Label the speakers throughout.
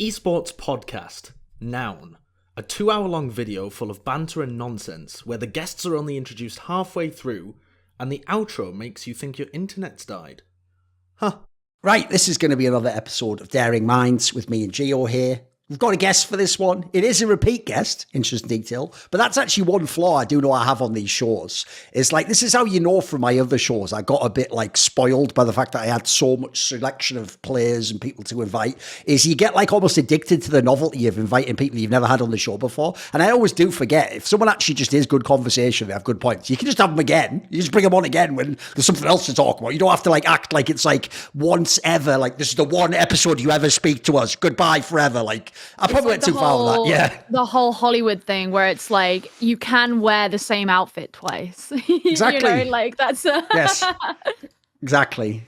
Speaker 1: Esports podcast, Noun. A 2-hour-long video full of banter and nonsense where the guests are only introduced halfway through and the outro makes you think your internet's died.
Speaker 2: Huh. Right, this is going to be another episode of Daring Minds with me and Gio here. We've got a guest for this one. It is a repeat guest, interesting detail, but that's actually one flaw I do know I have on these shows. It's like, this is how you know from my other shows, I got a bit like spoiled by the fact that I had so much selection of players and people to invite, is you get like almost addicted to the novelty of inviting people you've never had on the show before. And I always do forget, if someone actually just is good conversation, they have good points, you can just have them again. You just bring them on again when there's something else to talk about. You don't have to like act like it's like once ever, like this is the one episode you ever speak to us. Goodbye forever. Like, I probably went too far with that, yeah.
Speaker 3: The whole Hollywood thing where it's like, you can wear the same outfit twice.
Speaker 2: Exactly.
Speaker 3: You know, like that's...
Speaker 2: Yes, exactly.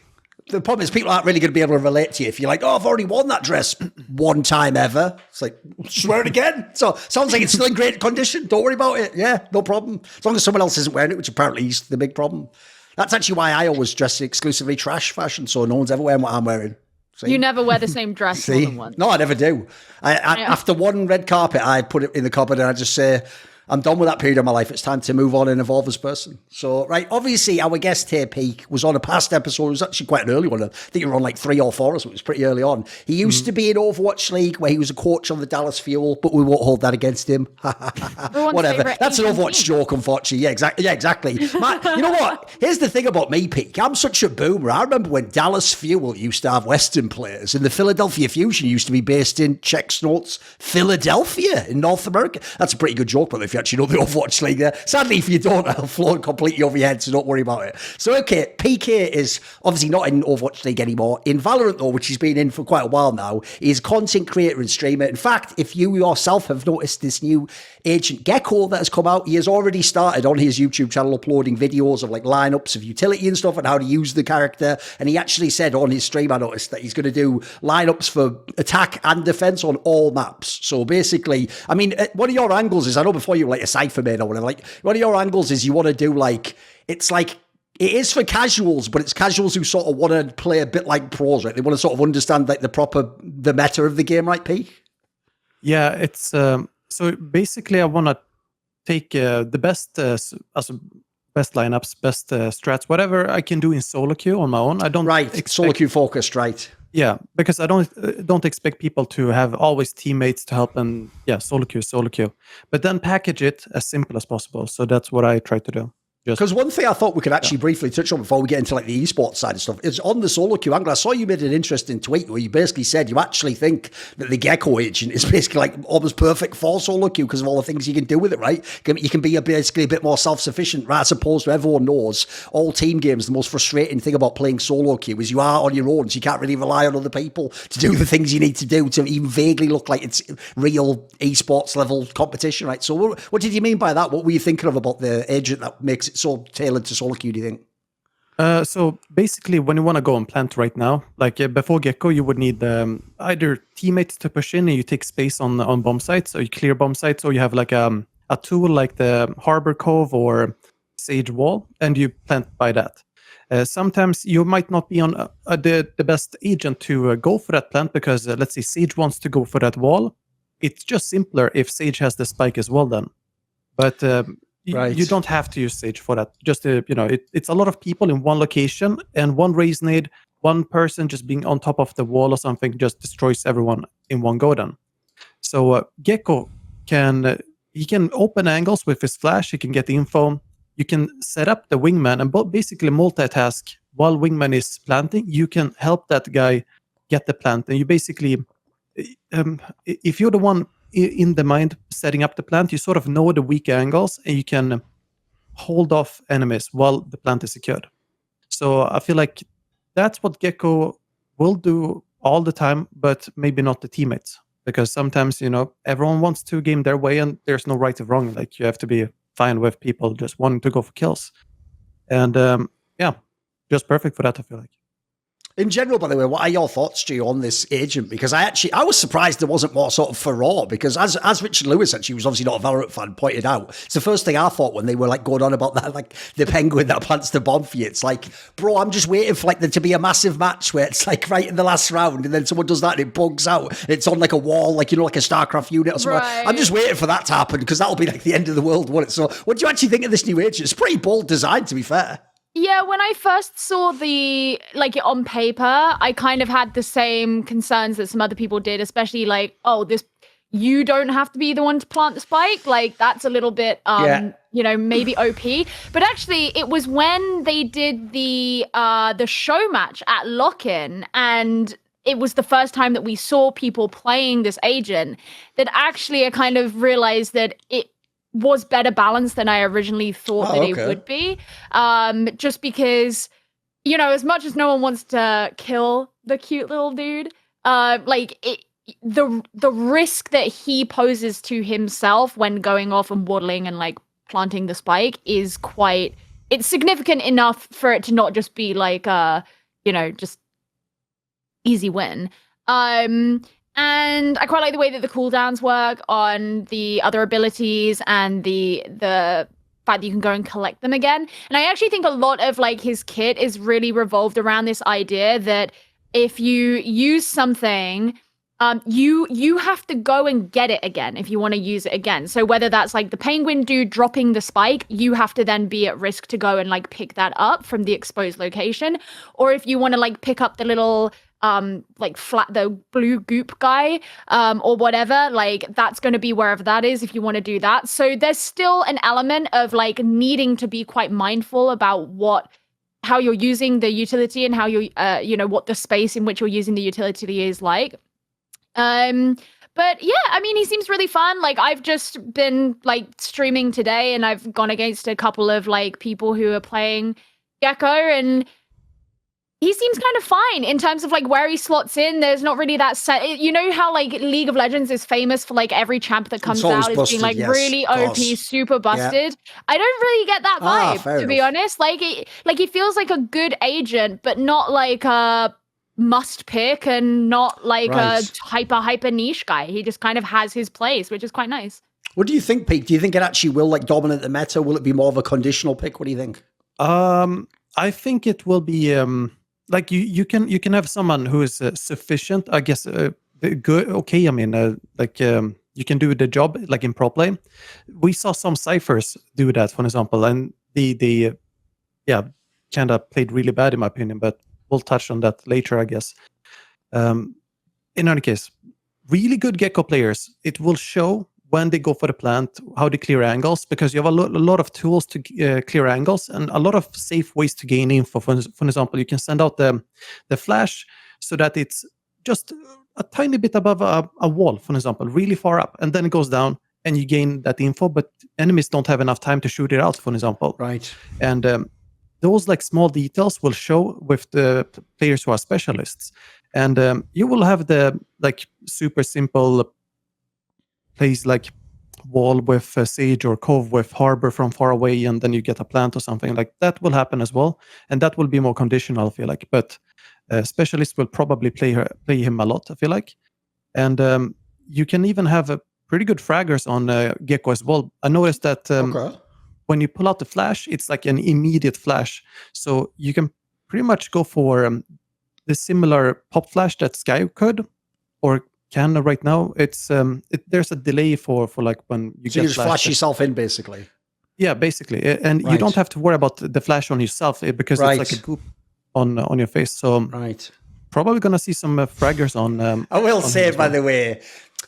Speaker 2: The problem is people aren't really going to be able to relate to you if you're like, oh, I've already worn that dress one time ever. It's like, just wear it again. So sounds like it's still in great condition. Don't worry about it. Yeah, no problem. As long as someone else isn't wearing it, which apparently is the big problem. That's actually why I always dress exclusively trash fashion, so no one's ever wearing what I'm wearing. See?
Speaker 3: You never wear the same dress more than once.
Speaker 2: No, I never do. After one red carpet, I put it in the cupboard and I just say, I'm done with that period of my life. It's time to move on and evolve as a person. So, right, obviously our guest here, Peak, was on a past episode. It was actually quite an early one. I think you were on like 3 or 4, so it was pretty early on. He used to be in Overwatch League where he was a coach on the Dallas Fuel, but we won't hold that against him. Whatever. That's an Overwatch joke, unfortunately. Yeah, exactly. Matt, you know what? Here's the thing about me, Peak. I'm such a boomer. I remember when Dallas Fuel used to have Western players and the Philadelphia Fusion used to be based in Czech Notes, Philadelphia in North America. That's a pretty good joke, but if you actually know the Overwatch League there. Sadly, if you don't, I'll float completely over your head, so don't worry about it. So, okay, PK is obviously not in Overwatch League anymore. In Valorant, though, which he's been in for quite a while now, he's content creator and streamer. In fact, if you yourself have noticed this new agent Gekko that has come out, he has already started on his YouTube channel uploading videos of like lineups of utility and stuff and how to use the character. And he actually said on his stream, I noticed, that he's going to do lineups for attack and defense on all maps. So basically, I mean, one of your angles is, I know before you were like a Cypher main or whatever, like one of your angles is you want to do like, it's like, it is for casuals, but it's casuals who sort of want to play a bit like pros, right? They want to sort of understand like the meta of the game, right, P?
Speaker 4: Yeah, it's so basically I want to take the best best lineups, best strats, whatever I can do in solo queue on my own. I don't
Speaker 2: solo queue focused, right?
Speaker 4: Yeah, because I don't expect people to have always teammates to help and solo queue, but then package it as simple as possible. So that's what I try to do.
Speaker 2: Because one thing I thought we could actually briefly touch on before we get into like the esports side of stuff is on the solo queue angle. I saw you made an interesting tweet where you basically said you actually think that the Gekko agent is basically like almost perfect for solo queue because of all the things you can do with it, right? You can be basically a bit more self-sufficient, right? As opposed to everyone knows all team games, the most frustrating thing about playing solo queue is you are on your own, so you can't really rely on other people to do the things you need to do to even vaguely look like it's real esports level competition, right? So what did you mean by that? What were you thinking of about the agent that makes it so tailored to solo queue, do you think?
Speaker 4: So basically, when you want to go on plant right now, like before Gekko, you would need either teammates to push in and you take space on bomb sites, or you clear bomb sites, or you have like a tool like the Harbor Cove or Sage Wall, and you plant by that. Sometimes you might not be on the best agent to go for that plant because let's say Sage wants to go for that wall. It's just simpler if Sage has the spike as well then. But you don't have to use Sage for that. Just it's a lot of people in one location, and one raise nade, one person just being on top of the wall or something just destroys everyone in one go. Then, so Gekko can open angles with his flash. He can get the info. You can set up the wingman and basically multitask while wingman is planting. You can help that guy get the plant, and you basically, if you're the one in the mind setting up the plant, you sort of know the weak angles and you can hold off enemies while the plant is secured. So I feel like that's what Gekko will do all the time, but maybe not the teammates, because sometimes everyone wants to game their way and there's no right or wrong. Like you have to be fine with people just wanting to go for kills, and just perfect for that, I feel like.
Speaker 2: In general, by the way, what are your thoughts, Stu, on this agent? Because I was surprised there wasn't more sort of furore, because as Richard Lewis, actually, who's obviously not a Valorant fan, pointed out, it's the first thing I thought when they were like going on about that, like the penguin that plants the bomb for you. It's like, bro, I'm just waiting for like there to be a massive match where it's like right in the last round and then someone does that and it bugs out. And it's on like a wall, like, you know, like a StarCraft unit or something.
Speaker 3: Right.
Speaker 2: I'm just waiting for that to happen because that'll be like the end of the world, won't it? So what do you actually think of this new agent? It's pretty bold design, to be fair.
Speaker 3: Yeah, when I first saw the, like, on paper, I kind of had the same concerns that some other people did, especially like, oh, you don't have to be the one to plant the spike. Like, that's a little bit, you know, maybe OP. But actually, it was when they did the show match at Lock-In, and it was the first time that we saw people playing this agent, that actually I kind of realized that it was better balanced than I originally thought it would be. Just because, you know, as much as no one wants to kill the cute little dude, the risk that he poses to himself when going off and waddling and like planting the spike is it's significant enough for it to not just be like you know, just easy win. And I quite like the way that the cooldowns work on the other abilities and the fact that you can go and collect them again. And I actually think a lot of like his kit is really revolved around this idea that if you use something, you have to go and get it again if you want to use it again. So whether that's like the penguin dude dropping the spike, you have to then be at risk to go and like pick that up from the exposed location. Or if you want to like pick up the little like the blue goop guy, or whatever, like that's going to be wherever that is if you want to do that. So there's still an element of like needing to be quite mindful about how you're using the utility and how you you know, what the space in which you're using the utility is like. But yeah, I mean, he seems really fun. Like, I've just been like streaming today and I've gone against a couple of like people who are playing Gekko, and he seems kind of fine in terms of like where he slots in. There's not really that set. You know how like League of Legends is famous for like every champ that comes out is being like really OP, super busted. Yeah. I don't really get that vibe, to be honest. Like he feels like a good agent, but not like a must pick and not like a hyper niche guy. He just kind of has his place, which is quite nice.
Speaker 2: What do you think, Pete? Do you think it actually will like dominate the meta? Will it be more of a conditional pick? What do you think?
Speaker 4: I think it will be like you can have someone who is sufficient, I guess, good. Okay, I mean, like you can do the job like in pro play. We saw some ciphers do that, for example, and the kind of played really bad in my opinion, but we'll touch on that later, I guess. In any case, really good Gekko players, it will show when they go for the plant, how they clear angles, because you have a lot of tools to clear angles and a lot of safe ways to gain info. For example, you can send out the flash so that it's just a tiny bit above a wall, for example, really far up, and then it goes down and you gain that info, but enemies don't have enough time to shoot it out, for example.
Speaker 2: Right.
Speaker 4: And those like small details will show with the players who are specialists. And you will have the like super simple plays like wall with Sage or Cove with Harbor from far away, and then you get a plant or something like that will happen as well. And that will be more conditional, I feel like. But specialists will probably play him a lot, I feel like. And you can even have pretty good fraggers on Gekko as well. I noticed that when you pull out the flash, it's like an immediate flash. So you can pretty much go for the similar pop flash that Sky could or can right now. It's there's a delay for like when you get
Speaker 2: just flash yourself in, basically.
Speaker 4: Yeah, basically, and you don't have to worry about the flash on yourself because it's like a goop on your face. So probably gonna see some fraggers on.
Speaker 2: I will say, by the way,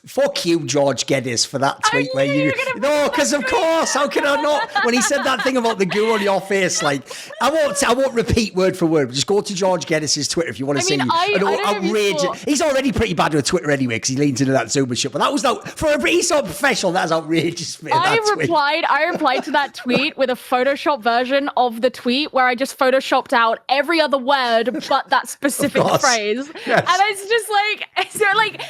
Speaker 2: fuck you, George Geddes, for that tweet where you no, because of course, how can I not? When he said that thing about the goo on your face, like I won't repeat word for word. Just go to George Geddes' Twitter if you want to see outrageous. He's already pretty bad with Twitter anyway because he leans into that Zuma shit. But that was for a pretty sort of professional. That's outrageous.
Speaker 3: I replied to that tweet with a Photoshop version of the tweet where I just photoshopped out every other word but that specific phrase, and it's just like so like.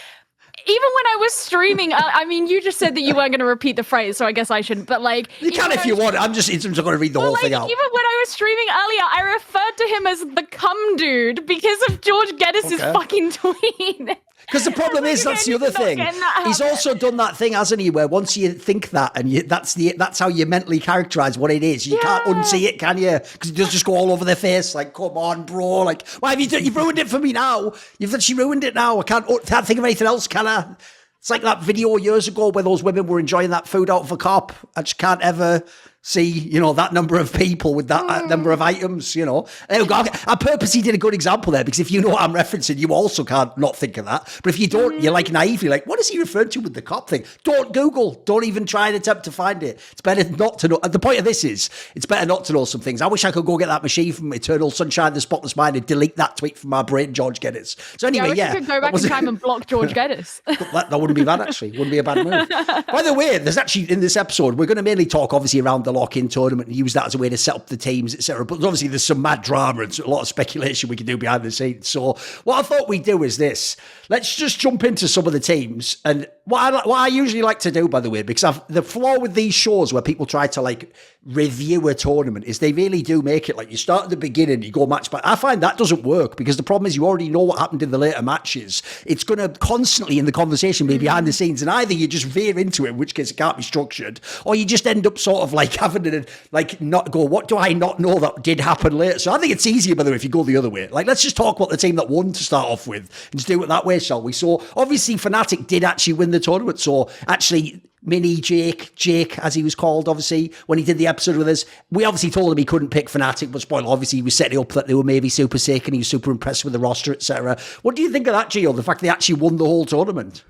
Speaker 3: Even when I was streaming, I mean, you just said that you weren't going to repeat the phrase, so I guess I shouldn't. But like,
Speaker 2: you can if you want. I'm just going to read the whole thing out.
Speaker 3: Even when I was streaming earlier, I referred to him as the cum dude because of George Geddes' fucking tweet.
Speaker 2: Because the problem is, that's the other thing. He's also done that thing, hasn't he, where once you think that, and that's how you mentally characterize what it is. You can't unsee it, can you? Because it does just go all over their face. Like, come on, bro. Like, why have you done? You've ruined it for me now. You've actually ruined it now. I can't think of anything else, can I? It's like that video years ago where those women were enjoying that food out of a Corp. I just can't ever see, that number of people with that number of items, I purposely did a good example there because if you know what I'm referencing, you also can't not think of that. But if you don't, you're like naive. You're like, what is he referring to with the Corp thing? Don't Google. Don't even try and attempt to find it. It's better not to know. The point of this is, it's better not to know some things. I wish I could go get that machine from Eternal Sunshine, the Spotless Mind, and delete that tweet from my brain, George Geddes. So anyway,
Speaker 3: I wish you could go back in time and block George Geddes.
Speaker 2: that wouldn't be bad, actually. Wouldn't be a bad move. By the way, there's actually, in this episode, we're going to mainly talk, obviously, around the Lock-In tournament and use that as a way to set up the teams, etc. But obviously, there's some mad drama and a lot of speculation we can do behind the scenes. So what I thought we'd do is this. Let's just jump into some of the teams. And what I usually like to do, by the way, because the flaw with these shows where people try to like review a tournament is they really do make it like you start at the beginning, you go match by. I find that doesn't work because the problem is you already know what happened in the later matches. It's going to constantly in the conversation be behind the scenes, and either you just veer into it, in which case it can't be structured, or you just end up sort of like having to like not go, what do I not know that did happen later? So I think it's easier, by the way, if you go the other way. Like, let's just talk about the team that won to start off with and just do it that way, shall we? So obviously Fnatic did actually win the tournament. So actually Mini Jake, as he was called, obviously, when he did the episode with us, we obviously told him he couldn't pick Fnatic, but spoiler, obviously he was setting up that they were maybe super sick and he was super impressed with the roster, etc. What do you think of that, Gio? The fact they actually won the whole tournament?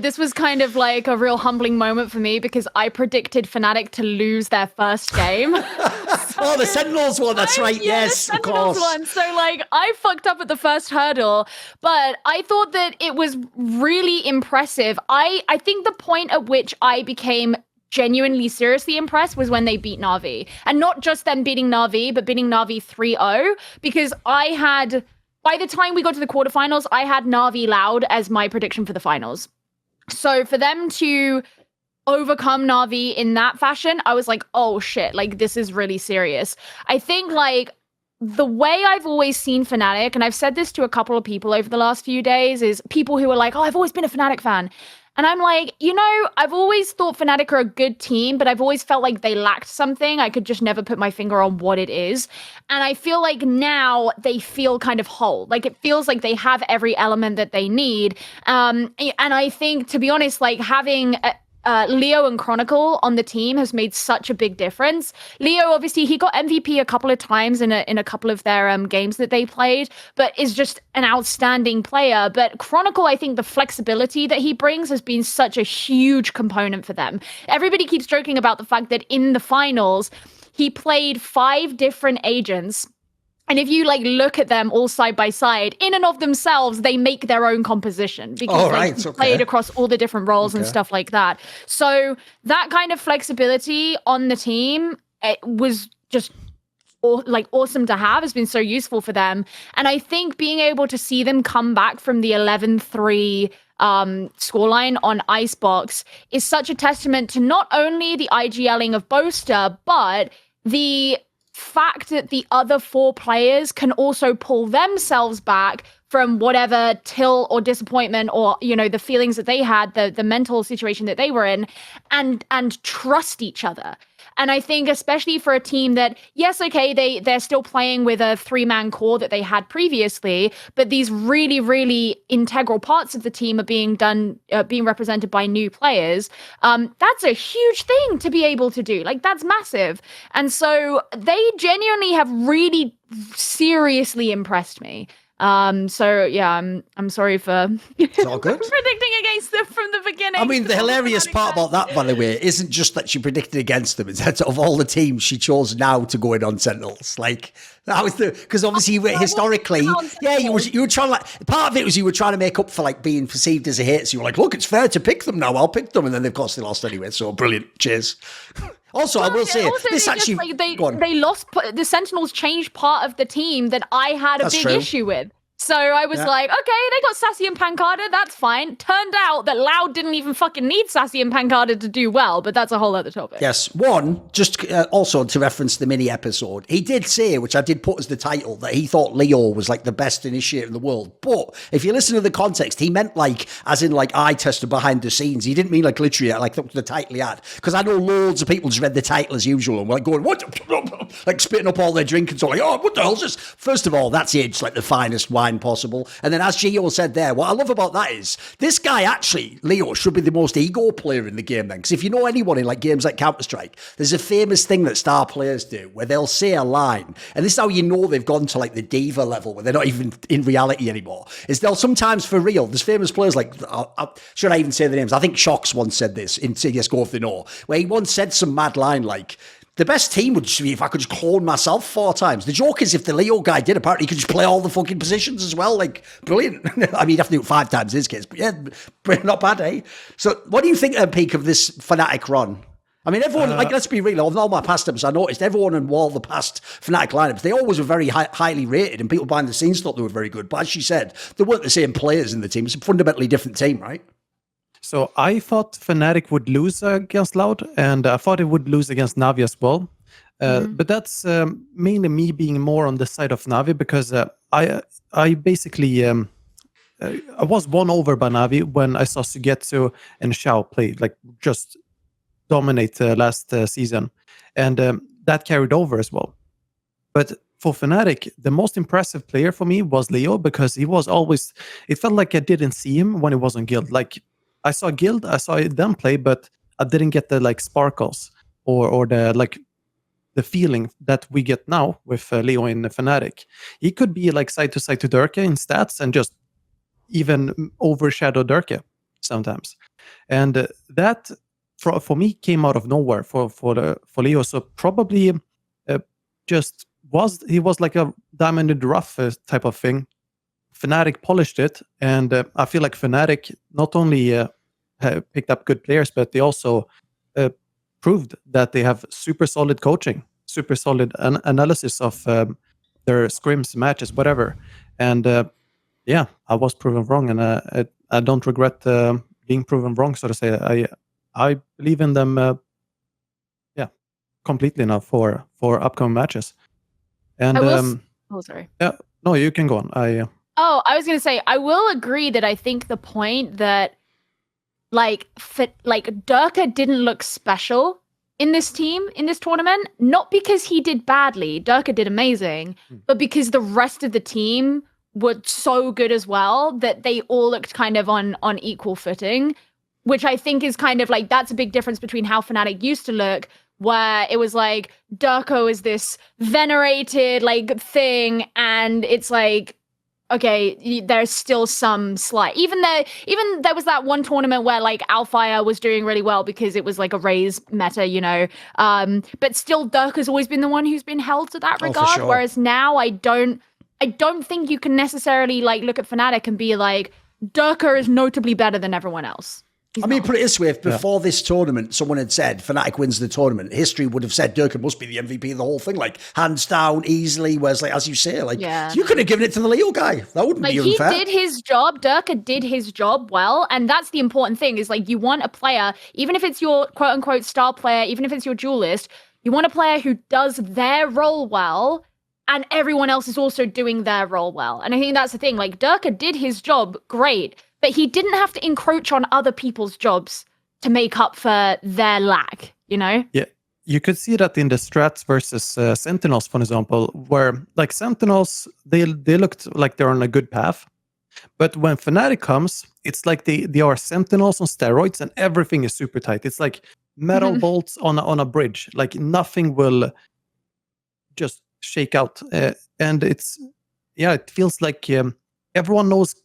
Speaker 3: This was kind of like a real humbling moment for me because I predicted Fnatic to lose their first game.
Speaker 2: Oh, the Sentinels one, that's right, yes,
Speaker 3: the
Speaker 2: of course.
Speaker 3: One. So, I fucked up at the first hurdle, but I thought that it was really impressive. I think the point at which I became genuinely seriously impressed was when they beat Na'Vi. And not just them beating Na'Vi, but beating Na'Vi 3-0, because by the time we got to the quarterfinals, I had Na'Vi Loud as my prediction for the finals. So for them to overcome Na'Vi in that fashion, I was like, oh shit, this is really serious. I think the way I've always seen Fnatic, and I've said this to a couple of people over the last few days, is people who are like, oh, I've always been a Fnatic fan. And I'm like, I've always thought Fnatic are a good team, but I've always felt like they lacked something. I could just never put my finger on what it is. And I feel like now they feel kind of whole. Like it feels like they have every element that they need. And I think, to be honest, having Leo and Chronicle on the team has made such a big difference. Leo, obviously, he got MVP a couple of times in a couple of their games that they played, but is just an outstanding player. But Chronicle, I think the flexibility that he brings has been such a huge component for them. Everybody keeps joking about the fact that in the finals, he played 5 different agents. And if you look at them all side by side, in and of themselves, they make their own composition because they played across all the different roles and stuff like that. So that kind of flexibility on the team, it was just awesome to have, has been so useful for them. And I think being able to see them come back from the 11-3 scoreline on Icebox is such a testament to not only the IGLing of Boaster, but the fact that the other 4 players can also pull themselves back from whatever till or disappointment or the feelings that they had, the mental situation that they were in, and trust each other. And I think especially for a team that, yes, okay, they're still playing with a 3-man core that they had previously, but these really, really integral parts of the team are being represented by new players. That's a huge thing to be able to do. That's massive. And so they genuinely have really seriously impressed me. So yeah, I'm sorry for
Speaker 2: it's all good.
Speaker 3: predicting against them from the beginning.
Speaker 2: I mean, the hilarious part about that, by the way, isn't just that she predicted against them; it's that of all the teams she chose now to go in on Sentinels. That was because obviously historically, you were trying part of it was you were trying to make up for being perceived as a hater. So you were like, look, it's fair to pick them now. I'll pick them, and then of course they lost anyway. So brilliant, cheers. Also, I will say this actually
Speaker 3: they lost. The Sentinels changed part of the team that I had a big issue with. So I was like, okay, they got Sassy and Pancada, that's fine. Turned out that Loud didn't even fucking need Sassy and Pancada to do well, but that's a whole other topic.
Speaker 2: Yes. One, just also to reference the mini episode, he did say, which I did put as the title, that he thought Leo was like the best initiator in the world. But if you listen to the context, he meant like, as in like eye tester behind the scenes. He didn't mean like literally like the title he had. Because I know loads of people just read the title as usual and were like going, what? Like spitting up all their drink and so like, oh, what the hell's this? First of all, that's aged like the finest wine possible. And then as Gio said there, what I love about that is this guy actually, Leo, should be the most ego player in the game then. Because if you know anyone in like games like Counter-Strike, there's a famous thing that star players do where they'll say a line, and this is how you know they've gone to like the diva level where they're not even in reality anymore, is they'll sometimes for real, there's famous players like, should I even say the names? I think Shocks once said this in CSGO if they know, where he once said some mad line like, the best team would be if I could just clone myself 4 times. The joke is if the Leo guy did, apparently he could just play all the fucking positions as well. Like, brilliant. I mean, you'd have to do it 5 times in his case, but yeah, not bad, eh? So what do you think, Peak, of this Fnatic run? I mean, everyone, like, let's be real, on all my past episodes, I noticed everyone in all the past Fnatic lineups, they always were very highly rated, and people behind the scenes thought they were very good. But as she said, they weren't the same players in the team. It's a fundamentally different team, right?
Speaker 4: So I thought Fnatic would lose against Loud, and I thought it would lose against Navi as well. But that's mainly me being more on the side of Navi, because I basically I was won over by Navi when I saw Sugetsu and Xiao play, like just dominate last season, and that carried over as well. But for Fnatic, the most impressive player for me was Leo, because he was always, it felt like I didn't see him when he was on Guild. Like I saw Guild, I saw them play, but I didn't get the like sparkles or the like the feeling that we get now with Leo in Fnatic. He could be like side to Durka in stats and just even overshadow Durka sometimes. And that for me came out of nowhere for Leo. So probably he was like a diamond in the rough type of thing. Fnatic polished it, and I feel like Fnatic not only picked up good players, but they also proved that they have super solid coaching, super solid analysis of their scrims, matches, whatever. And yeah, I was proven wrong, and I don't regret being proven wrong, so to say. I believe in them, completely now for upcoming matches. And
Speaker 3: sorry.
Speaker 4: Yeah, no, you can go on. I
Speaker 3: was going to say, I will agree that I think the point that like Durka didn't look special in this team, in this tournament, not because he did badly, Durka did amazing, but because the rest of the team were so good as well that they all looked kind of on equal footing, which I think is kind of like, that's a big difference between how Fnatic used to look, where it was like Durko is this venerated like thing, and it's like, okay, there's still some slight. Even there was that one tournament where like Alfire was doing really well because it was like a Raze meta, you know. But still, Durka's always been the one who's been held to that regard.
Speaker 2: For sure.
Speaker 3: Whereas now, I don't think you can necessarily like look at Fnatic and be like, Durka is notably better than everyone else.
Speaker 2: I mean, put it this way, if before this tournament, someone had said Fnatic wins the tournament, history would have said Durka must be the MVP of the whole thing, like, hands down, easily, whereas, like, as you say, like, you could have given it to the Leo guy. That wouldn't be unfair.
Speaker 3: He did his job, Durka did his job well, and that's the important thing, is, like, you want a player, even if it's your quote-unquote star player, even if it's your duelist, you want a player who does their role well, and everyone else is also doing their role well. And I think that's the thing, like, Durka did his job great, but he didn't have to encroach on other people's jobs to make up for their lack, you know?
Speaker 4: Yeah, you could see that in the strats versus Sentinels, for example, where like Sentinels, they looked like they're on a good path. But when Fnatic comes, it's like they are Sentinels on steroids and everything is super tight. It's like metal bolts on a bridge. Like nothing will just shake out. And it feels like everyone knows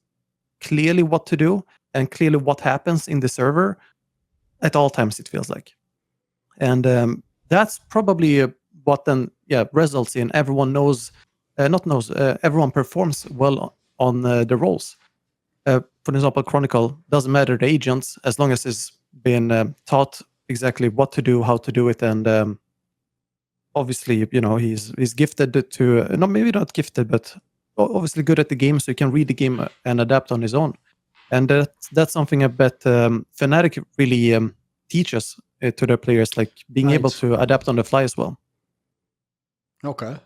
Speaker 4: clearly what to do and clearly what happens in the server at all times, it feels like. And that's probably what then results in everyone everyone performs well on the roles. For example, Chronicle, doesn't matter the agents, as long as it's been taught exactly what to do, how to do it, and obviously, you know, he's gifted to, maybe not gifted, but obviously good at the game, so he can read the game and adapt on his own. And that's something I bet Fnatic really teaches to their players, like being able to adapt on the fly as well.
Speaker 2: Okay.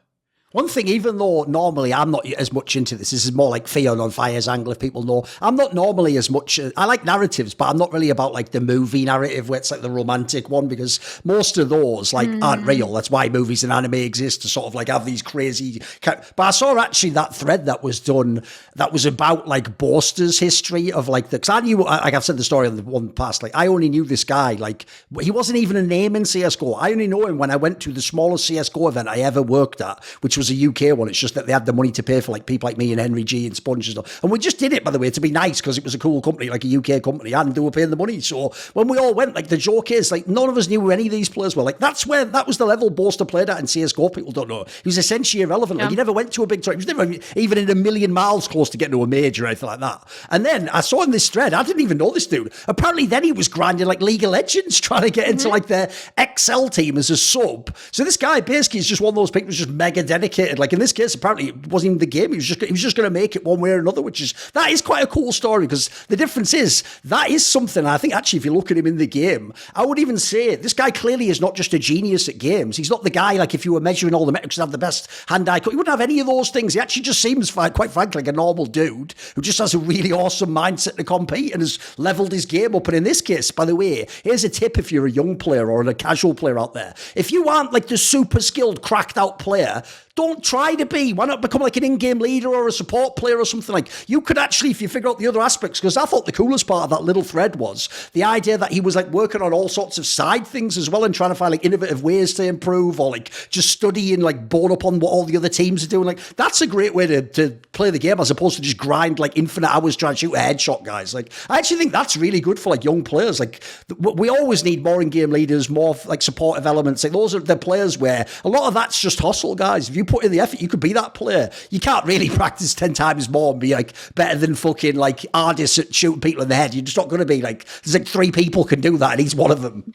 Speaker 2: One thing, even though normally I'm not as much into this is more like Theon on Fire's angle, if people know. I'm not normally as much, I like narratives, but I'm not really about like the movie narrative where it's like the romantic one, because most of those like aren't real. That's why movies and anime exist, to sort of like have these crazy, but I saw actually that thread that was done that was about like Boaster's history of like because I knew, like I've said the story on the one past, like I only knew this guy, like he wasn't even a name in CSGO. I only know him when I went to the smallest CSGO event I ever worked at, which was a UK one. It's just that they had the money to pay for like people like me and Henry G and Sponge and stuff. And we just did it, by the way, to be nice, because it was a cool company, like a UK company, and they were paying the money. So when we all went, like the joke is, like none of us knew who any of these players were. Like that was the level Boaster played at in CSGO. People don't know. He was essentially irrelevant. Like he never went to a big tournament. He was never even in a million miles close to getting to a major or anything like that. And then I saw in this thread, I didn't even know this dude. Apparently then he was grinding like League of Legends, trying to get into like their XL team as a sub. So this guy basically is just one of those people who's just mega dedicated. Like in this case, apparently it wasn't even the game. He was just going to make it one way or another, that is quite a cool story, because the difference is that is something, I think actually if you look at him in the game, I would even say this guy clearly is not just a genius at games. He's not the guy, like if you were measuring all the metrics and have the best hand-eye, he wouldn't have any of those things. He actually just seems, quite frankly, like a normal dude who just has a really awesome mindset to compete and has leveled his game up. And in this case, by the way, here's a tip if you're a young player or a casual player out there. If you aren't like the super skilled, cracked out player, don't try to be. Why not become like an in-game leader or a support player or something? Like you could actually, if you figure out the other aspects, because I thought the coolest part of that little thread was the idea that he was like working on all sorts of side things as well and trying to find like innovative ways to improve, or like just studying, like bored up on what all the other teams are doing. Like that's a great way to play the game, as opposed to just grind like infinite hours trying to shoot a headshot, guys. Like I actually think that's really good for like young players. Like we always need more in-game leaders, more like supportive elements. Like those are the players where a lot of that's just hustle, guys. If you put in the effort, you could be that player. You can't really practice 10 times more and be like better than fucking like artists at shooting people in the head. You're just not going to be like, there's like 3 people can do that and he's one of them.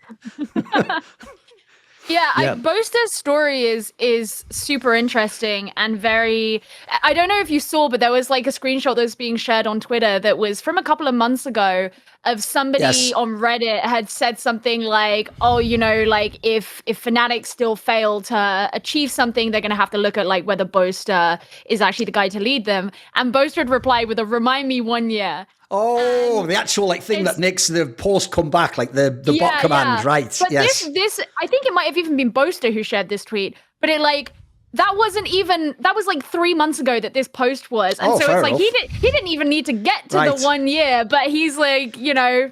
Speaker 3: Boaster's story is super interesting and very, I don't know if you saw, but there was like a screenshot that was being shared on Twitter that was from a couple of months ago of somebody on Reddit had said something like, oh, you know, like if Fnatic still fail to achieve something, they're going to have to look at like whether Boaster is actually the guy to lead them. And Boaster had replied with a remind me 1 year.
Speaker 2: Oh, the actual like thing that makes the post come back, like the bot command, right?
Speaker 3: But this, I think it might have even been Boaster who shared this tweet, but it like, that was like 3 months ago that this post was. And so it's like, he didn't even need to get to the 1 year, but he's like, you know,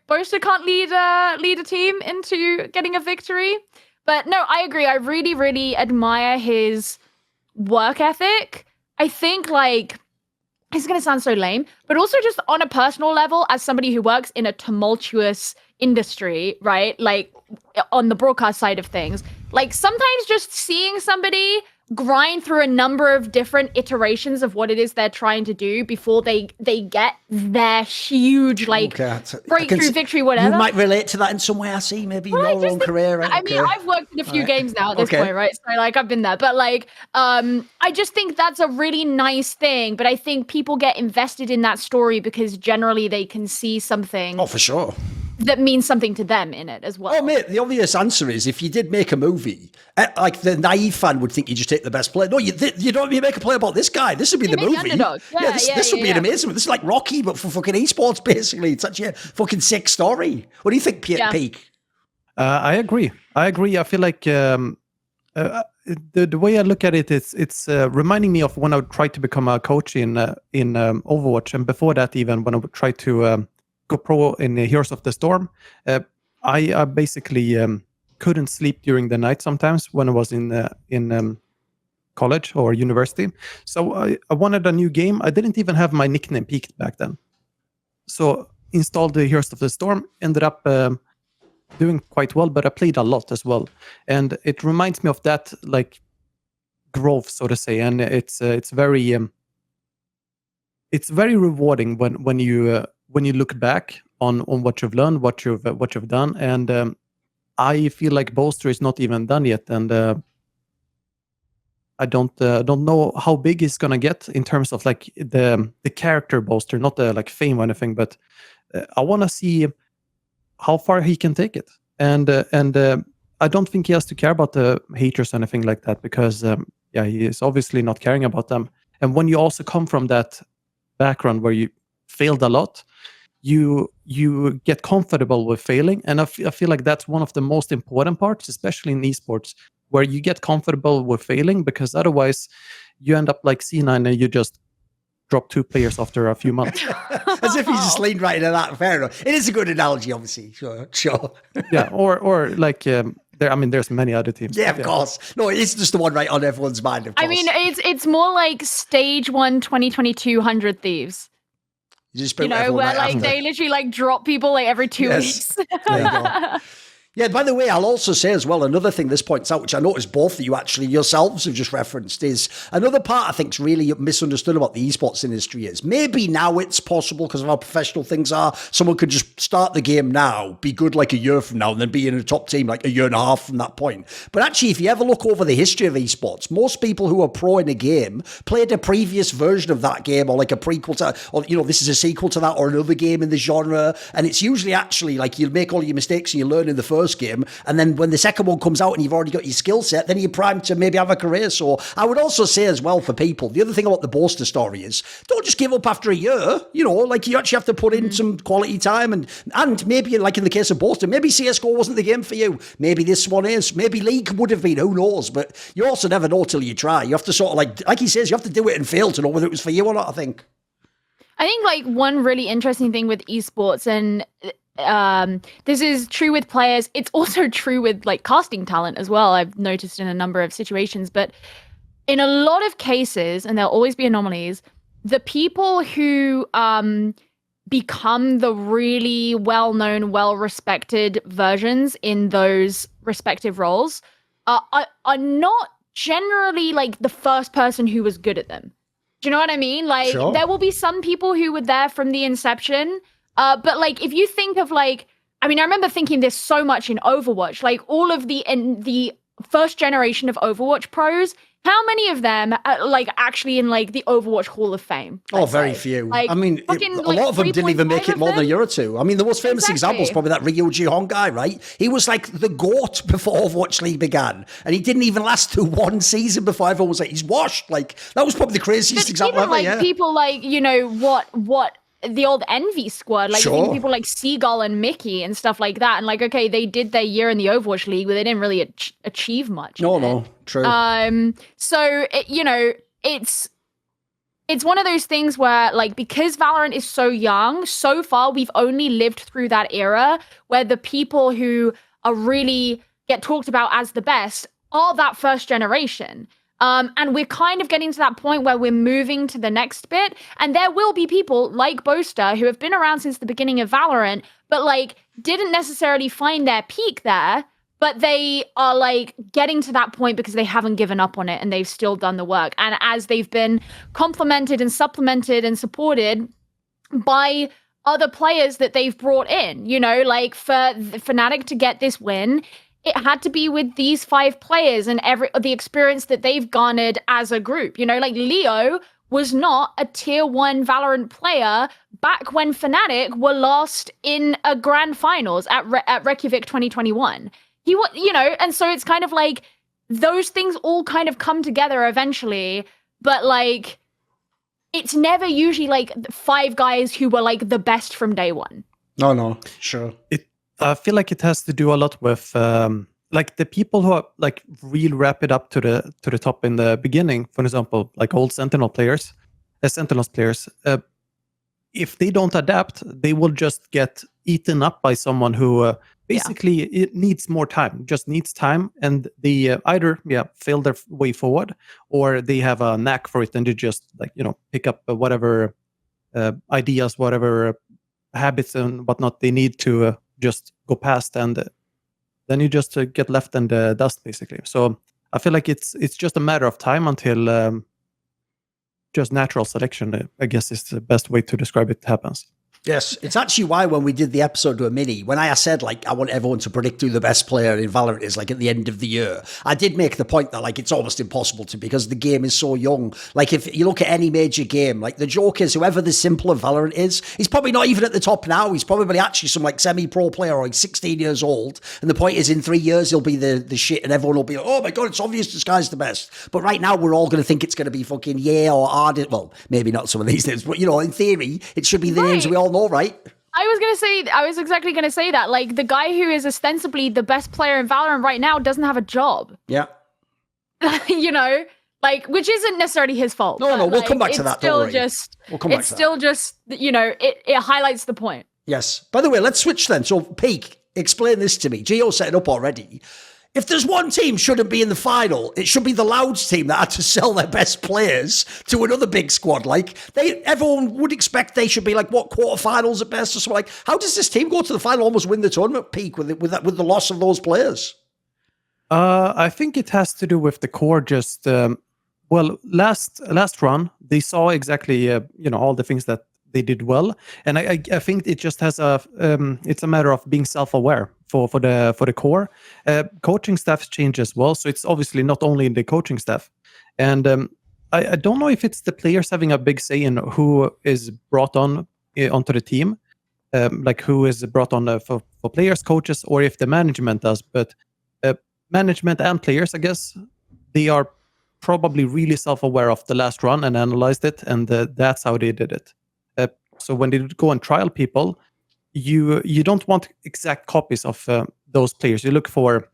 Speaker 3: Boaster can't lead a team into getting a victory. But no, I agree. I really, really admire his work ethic. I think like, it's going to sound so lame, but also just on a personal level, as somebody who works in a tumultuous industry, right? Like on the broadcast side of things, like sometimes just seeing somebody grind through a number of different iterations of what it is they're trying to do before they get their huge like breakthrough victory, whatever.
Speaker 2: You might relate to that in some way. I see, maybe your own career. Right?
Speaker 3: I mean, I've worked in a few games now at this point, right? So like I've been there, but like I just think that's a really nice thing. But I think people get invested in that story because generally they can see something.
Speaker 2: Oh, for sure.
Speaker 3: That means something to them in it as well.
Speaker 2: Oh, mate, the obvious answer is if you did make a movie, like the naive fan would think you just take the best player. No, you don't make a play about this guy. This would be the movie. This would be an amazing. This is like Rocky, but for fucking esports, basically. It's such a fucking sick story. What do you think, Peak?
Speaker 4: I agree. I feel like the way I look at it, it's reminding me of when I would try to become a coach in Overwatch, and before that, even when I would try to go pro in Heroes of the Storm. I basically couldn't sleep during the night sometimes when I was in college or university. So I wanted a new game. I didn't even have my nickname Peaked back then. So installed the Heroes of the Storm, ended up doing quite well, but I played a lot as well. And it reminds me of that like growth, so to say. And it's very rewarding when you look back on what you've learned, what you've done, and I feel like Boaster is not even done yet, and I don't know how big he's gonna get in terms of like the character Boaster, not the like fame or anything, but I want to see how far he can take it. And I don't think he has to care about the haters or anything like that, because he is obviously not caring about them. And when you also come from that background where you failed a lot, you get comfortable with failing, and I feel like that's one of the most important parts, especially in esports, where you get comfortable with failing, because otherwise you end up like C9 and you just drop 2 players after a few months.
Speaker 2: As if he's just leaned right into that. Fair enough. It is a good analogy, obviously. Sure.
Speaker 4: Yeah, or like there's many other teams.
Speaker 2: Yeah, of course. No, it's just the one right on everyone's mind, of course.
Speaker 3: I mean, it's more like stage 1 2022 100 Thieves.
Speaker 2: You know,
Speaker 3: where like they literally like drop people like every 2 weeks.
Speaker 2: There you go. Yeah, by the way, I'll also say as well, another thing this points out, which I noticed both of you actually yourselves have just referenced, is another part I think is really misunderstood about the esports industry is maybe now it's possible because of how professional things are. Someone could just start the game now, be good like a year from now, and then be in a top team like a year and a half from that point. But actually, if you ever look over the history of esports, most people who are pro in a game played a previous version of that game, or like a prequel to, or this is a sequel to that, or another game in the genre. And it's usually actually like you'll make all your mistakes and you learn in the first game, and then when the second one comes out and you've already got your skill set, then you're primed to maybe have a career. So I would also say as well for people, the other thing about the Boaster story is don't just give up after a year. Like you actually have to put in some quality time, and maybe like in the case of Boaster, maybe CSGO wasn't the game for you. Maybe this one is. Maybe League would have been. Who knows? But you also never know till you try. You have to sort of like he says, you have to do it and fail to know whether it was for you or not, I think.
Speaker 3: I think like one really interesting thing with esports, and this is true with players, it's also true with like casting talent as well, I've noticed in a number of situations, but in a lot of cases, and there'll always be anomalies, the people who become the really well-known, well-respected versions in those respective roles are not generally like the first person who was good at them. Do you know what I mean? Like,
Speaker 2: sure.
Speaker 3: There will be some people who were there from the inception. But like, if you think of like, I mean, I remember thinking this so much in Overwatch, like all of the first generation of Overwatch pros, how many of them are like actually in like the Overwatch Hall of Fame?
Speaker 2: Oh, very few.
Speaker 3: Like,
Speaker 2: I mean, a lot of them didn't even make it more than a year or two. I mean, the most famous example is probably that Ryo Ji-hong guy, right? He was like the GOAT before Overwatch League began, and he didn't even last through one season before everyone was like, he's washed. Like, that was probably the craziest example ever,
Speaker 3: like, people like, what the old Envy squad, like think people like Seagull and Mickey and stuff like that, and like, okay, they did their year in the Overwatch League, but they didn't really achieve much.
Speaker 2: No, true.
Speaker 3: So it's one of those things where like, because Valorant is so young, so far we've only lived through that era where the people who are really get talked about as the best are that first generation. And we're kind of getting to that point where we're moving to the next bit. And there will be people like Boaster who have been around since the beginning of Valorant, but like didn't necessarily find their peak there, but they are like getting to that point because they haven't given up on it and they've still done the work. And as they've been complemented and supplemented and supported by other players that they've brought in, like for Fnatic to get this win, it had to be with these 5 players and the experience that they've garnered as a group. Like Leo was not a tier 1 Valorant player back when Fnatic were last in a grand finals at Reykjavik 2021. He was, and so it's kind of like those things all kind of come together eventually, but like it's never usually like 5 guys who were like the best from day one.
Speaker 2: No, sure.
Speaker 4: I feel like it has to do a lot with like the people who are like really wrap it up to the top in the beginning. For example, like old Sentinels players. If they don't adapt, they will just get eaten up by someone who basically it needs more time. Just needs time, and they either fail their way forward, or they have a knack for it and they just like pick up whatever ideas, whatever habits and whatnot they need to. Just go past, and then you just get left in the dust, basically. So I feel like it's just a matter of time until just natural selection, I guess, is the best way to describe it, happens.
Speaker 2: Yes, it's actually why when we did the episode to a mini, when I said, like, I want everyone to predict who the best player in Valorant is, like, at the end of the year, I did make the point that, like, it's almost impossible to, because the game is so young. Like, if you look at any major game, like, the joke is whoever the simpler Valorant is, he's probably not even at the top now. He's probably actually some, like, semi-pro player, or he's 16 years old. And the point is, in 3 years, he'll be the shit, and everyone will be like, oh my God, it's obvious this guy's the best. But right now, we're all going to think it's going to be fucking or Ardent. Well, maybe not some of these names, but, you know, in theory, it should be the names we all know, right?
Speaker 3: I was exactly going to say that. Like, the guy who is ostensibly the best player in Valorant right now doesn't have a job.
Speaker 2: Yeah.
Speaker 3: You know, like, which isn't necessarily his fault.
Speaker 2: No, we'll
Speaker 3: like,
Speaker 2: come back to that.
Speaker 3: Still
Speaker 2: don't
Speaker 3: just,
Speaker 2: we'll come back
Speaker 3: it's
Speaker 2: to
Speaker 3: still
Speaker 2: that.
Speaker 3: just, you know, it highlights the point.
Speaker 2: Yes. By the way, let's switch then. So, Peak, explain this to me. Gio set it up already. If there's one team shouldn't be in the final, it should be the Louds team that had to sell their best players to another big squad. Like, everyone would expect they should be like, what, quarterfinals at best or something. Like, how does this team go to the final, almost win the tournament, Peak, with the loss of those players?
Speaker 4: I think it has to do with the core. Just last run, they saw exactly all the things that they did well, and I think it just has it's a matter of being self-aware for the core. Coaching staff change as well, so it's obviously not only in the coaching staff, and I don't know if it's the players having a big say in who is brought on onto the team, like who is brought on for players, coaches, or if the management does. But management and players, I guess, they are probably really self-aware of the last run and analyzed it, and that's how they did it. So when they go and trial people, you don't want exact copies of those players. You look for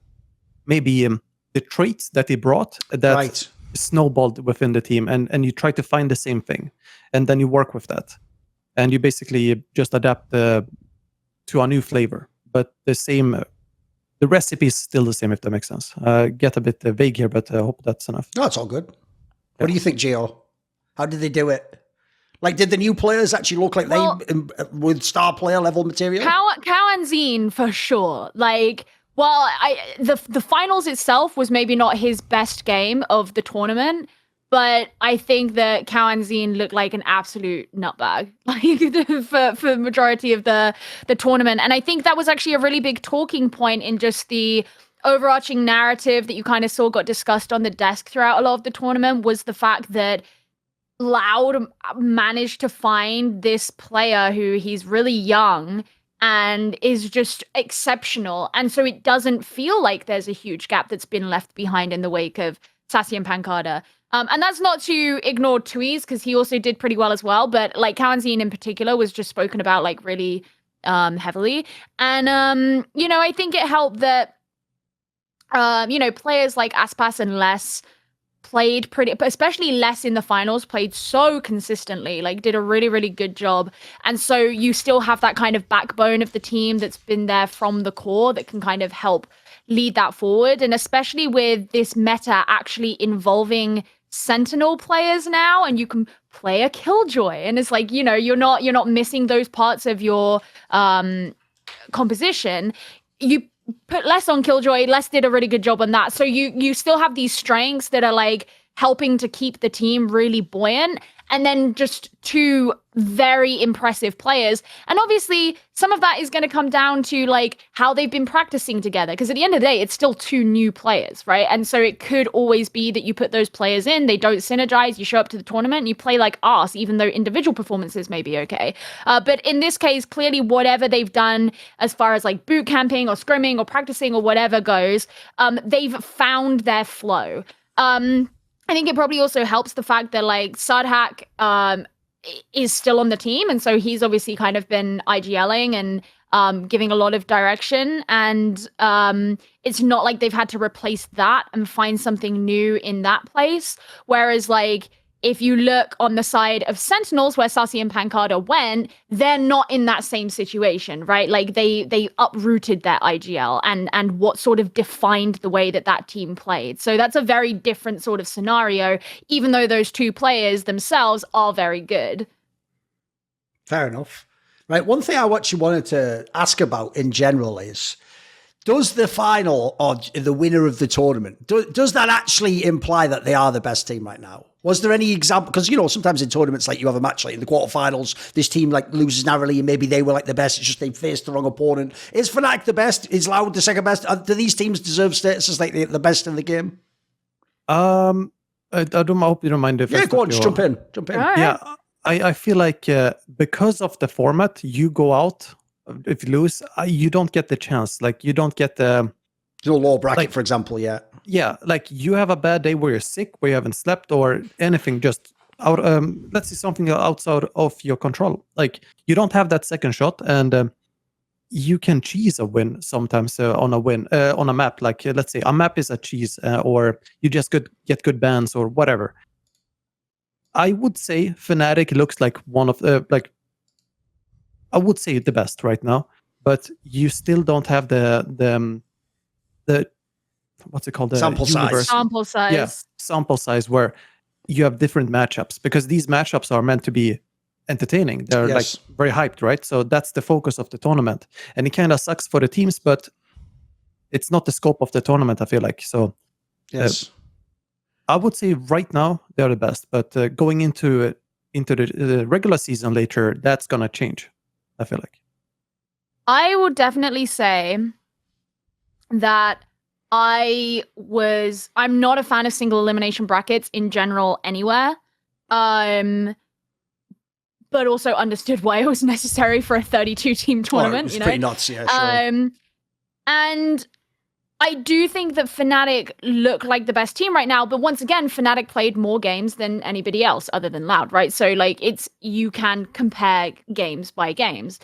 Speaker 4: maybe the traits that they brought that snowballed within the team, and you try to find the same thing, and then you work with that, and you basically just adapt to a new flavor, but the recipe is still the same, if that makes sense. Get a bit vague here, but I hope that's enough.
Speaker 2: No, it's all good. What do you think, Gio? How did they do it? Like, did the new players actually look like with star player level material?
Speaker 3: Cauanzin for sure. Like, well, the finals itself was maybe not his best game of the tournament, but I think that Cauanzin looked like an absolute nutbag, like for the majority of the tournament. And I think that was actually a really big talking point in just the overarching narrative that you kind of saw got discussed on the desk throughout a lot of the tournament, was the fact that Loud managed to find this player who he's really young and is just exceptional. And so it doesn't feel like there's a huge gap that's been left behind in the wake of Sassy and Pancada. And that's not to ignore Tweez, because he also did pretty well as well. But like Cauanzin in particular was just spoken about like really heavily. And, I think it helped that, players like Aspas and Less played especially Less in the finals, played so consistently, like did a really, really good job. And so you still have that kind of backbone of the team that's been there from the core that can kind of help lead that forward. And especially with this meta actually involving Sentinel players now, and you can play a Killjoy, and it's like, you're not missing those parts of your composition. You put Less on Killjoy. Less did a really good job on that. So you still have these strengths that are like helping to keep the team really buoyant. And then just two very impressive players. And obviously some of that is going to come down to like how they've been practicing together. Because at the end of the day, it's still two new players, right? And so it could always be that you put those players in, they don't synergize, you show up to the tournament and you play like arse, even though individual performances may be okay. But in this case, clearly whatever they've done as far as like boot camping or scrimming or practicing or whatever goes, they've found their flow. I think it probably also helps the fact that like Sadhak is still on the team, and so he's obviously kind of been IGLing and giving a lot of direction, and it's not like they've had to replace that and find something new in that place. Whereas like if you look on the side of Sentinels, where Sassy and Pancada went, they're not in that same situation, right? Like they uprooted their IGL and what sort of defined the way that team played. So that's a very different sort of scenario, even though those two players themselves are very good.
Speaker 2: Fair enough. Right. One thing I actually wanted to ask about in general is, Does the final or the winner of the tournament, does that actually imply that they are the best team right now? Was there any example? Because, you know, sometimes in tournaments, like you have a match like in the quarterfinals, this team like loses narrowly and maybe they were like the best. It's just they faced the wrong opponent. Is Fnatic the best? Is Loud the second best? Do these teams deserve status as like the best in the game?
Speaker 4: I hope you don't mind if
Speaker 2: go on, just jump in.
Speaker 3: Right.
Speaker 4: Yeah, I feel like because of the format, you go out. If you lose, you don't get the chance. Like you don't get the
Speaker 2: low bracket, for example.
Speaker 4: Yeah, like you have a bad day where you're sick, where you haven't slept, or anything. Just out. Let's say something outside of your control. Like you don't have that second shot, and you can cheese a win sometimes on a map. Like let's say a map is a cheese, or you just get good bans or whatever. I would say Fnatic looks like one of the I would say the best right now, but you still don't have the what's it called? The
Speaker 2: sample size.
Speaker 3: Sample size.
Speaker 4: Yeah, sample size where you have different matchups, because these matchups are meant to be entertaining. They're like very hyped, right? So that's the focus of the tournament, and it kind of sucks for the teams, but it's not the scope of the tournament, I feel like. So
Speaker 2: yes,
Speaker 4: I would say right now they're the best, but going into the regular season later, that's gonna change, I feel like.
Speaker 3: I would definitely say that I'm not a fan of single elimination brackets in general anywhere. But also understood why it was necessary for a 32-team tournament.
Speaker 2: It was pretty nuts, yeah, sure.
Speaker 3: And I do think that Fnatic look like the best team right now, but once again, Fnatic played more games than anybody else other than Loud, right? So like you can compare games by games.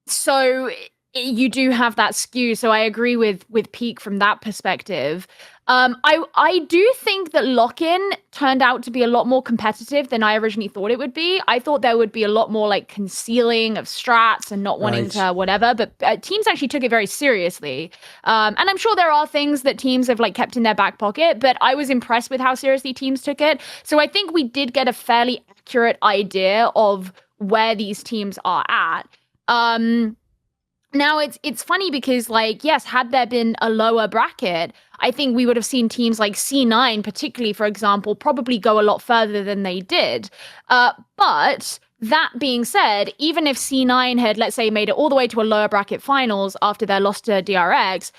Speaker 3: So you do have that skew. So I agree with Peak from that perspective. I do think that Lock-In turned out to be a lot more competitive than I originally thought it would be. I thought there would be a lot more like concealing of strats and not wanting to whatever, but teams actually took it very seriously. And I'm sure there are things that teams have like kept in their back pocket, but I was impressed with how seriously teams took it. So I think we did get a fairly accurate idea of where these teams are at. Now it's funny because like, yes, had there been a lower bracket, I think we would have seen teams like C9 particularly, for example, probably go a lot further than they did. But that being said, even if C9 had, let's say, made it all the way to a lower bracket finals after their loss to DRX,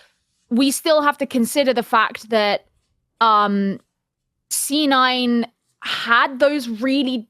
Speaker 3: we still have to consider the fact that C9 had those really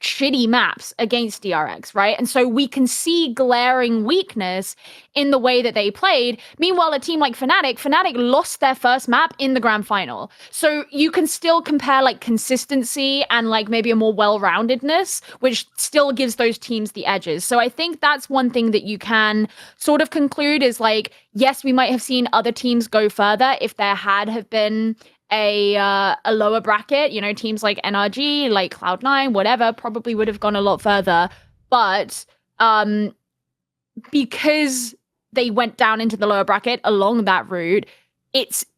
Speaker 3: shitty maps against DRX, right? And so we can see glaring weakness in the way that they played. Meanwhile, a team like Fnatic lost their first map in the grand final. So you can still compare like consistency and like maybe a more well-roundedness, which still gives those teams the edges. So I think that's one thing that you can sort of conclude is like, yes, we might have seen other teams go further if there have been a lower bracket, you know, teams like NRG, like Cloud9, whatever, probably would have gone a lot further. But because they went down into the lower bracket along that route,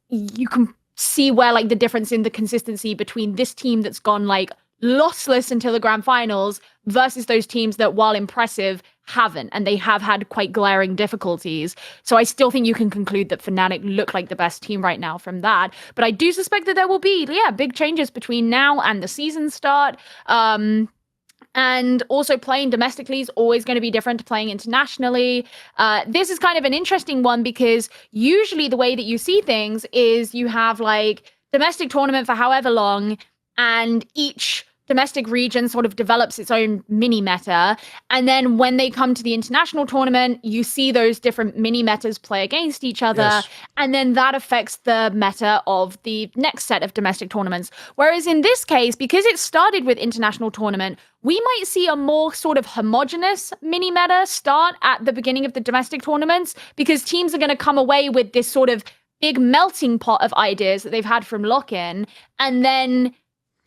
Speaker 3: you can see where like the difference in the consistency between this team that's gone like lossless until the grand finals versus those teams that, while impressive, haven't, and they have had quite glaring difficulties. So I still think you can conclude that Fnatic look like the best team right now from that. But I do suspect that there will be, big changes between now and the season start. And also playing domestically is always going to be different to playing internationally. This is kind of an interesting one because usually the way that you see things is you have like domestic tournament for however long, and each domestic region sort of develops its own mini meta. And then when they come to the international tournament, you see those different mini metas play against each other. Yes. And then that affects the meta of the next set of domestic tournaments. Whereas in this case, because it started with international tournament, we might see a more sort of homogenous mini meta start at the beginning of the domestic tournaments, because teams are going to come away with this sort of big melting pot of ideas that they've had from Lock-In. And then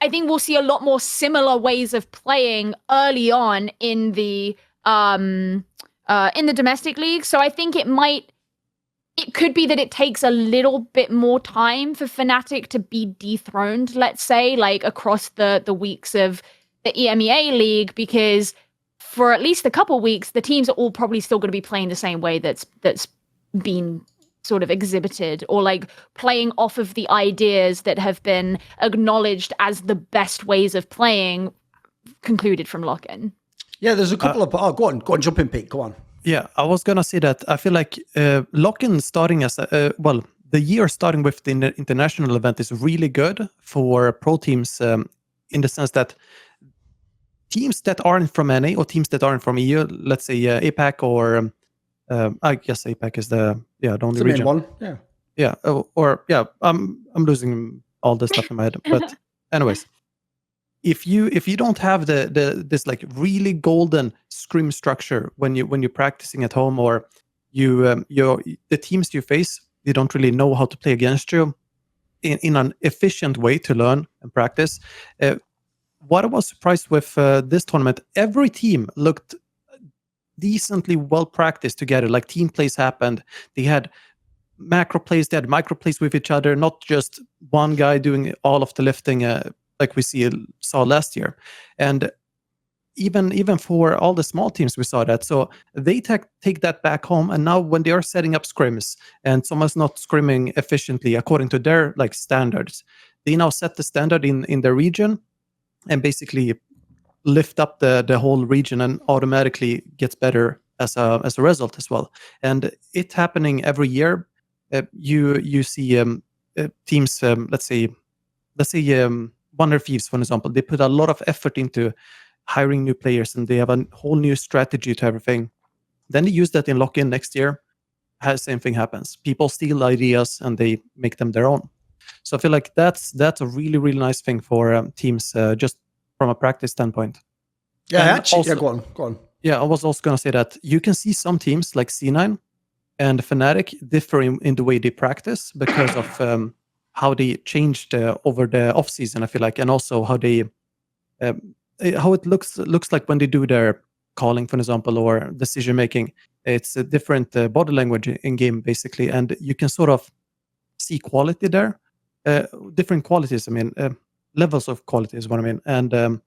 Speaker 3: I think we'll see a lot more similar ways of playing early on in the domestic league. So I think it could be that it takes a little bit more time for Fnatic to be dethroned, let's say, like across the weeks of the EMEA league, because for at least a couple weeks, the teams are all probably still going to be playing the same way that's been sort of exhibited, or like playing off of the ideas that have been acknowledged as the best ways of playing concluded from Lock-In.
Speaker 2: Yeah, there's a couple of... go on, jump in, Pete, go on.
Speaker 4: Yeah, I was going to say that I feel like Lock-In starting as... the year starting with the international event is really good for pro teams in the sense that teams that aren't from NA or teams that aren't from EU, let's say APAC or... I guess APAC is the only
Speaker 2: the
Speaker 4: region.
Speaker 2: Main one.
Speaker 4: I'm losing all the stuff in my head. But anyways, if you don't have this like really golden scrim structure when you're practicing at home, or the teams you face, they don't really know how to play against you in an efficient way to learn and practice. What I was surprised with this tournament, every team looked decently well practiced together. Like team plays happened. They had macro plays, they had micro plays with each other, not just one guy doing all of the lifting like we saw last year. And even for all the small teams, we saw that. So they take that back home, and now when they are setting up scrims and someone's not scrimming efficiently according to their like standards, they now set the standard in their region and basically lift up the whole region, and automatically gets better as a result as well. And it happening every year. You see teams, let's say Wonder Thieves, for example, they put a lot of effort into hiring new players, and they have a whole new strategy to everything. Then they use that in Lock-In next year. Same thing happens. People steal ideas and they make them their own. So I feel like that's a really, really nice thing for teams, just from a practice standpoint.
Speaker 2: Yeah, actually, go on.
Speaker 4: Yeah, I was also going to say that you can see some teams like C9 and Fnatic differ in the way they practice because of how they changed over the off season. I feel like, and also how they how it looks like when they do their calling, for example, or decision making. It's a different body language in game basically, and you can sort of see quality there, different qualities. I mean, levels of quality is what I mean, and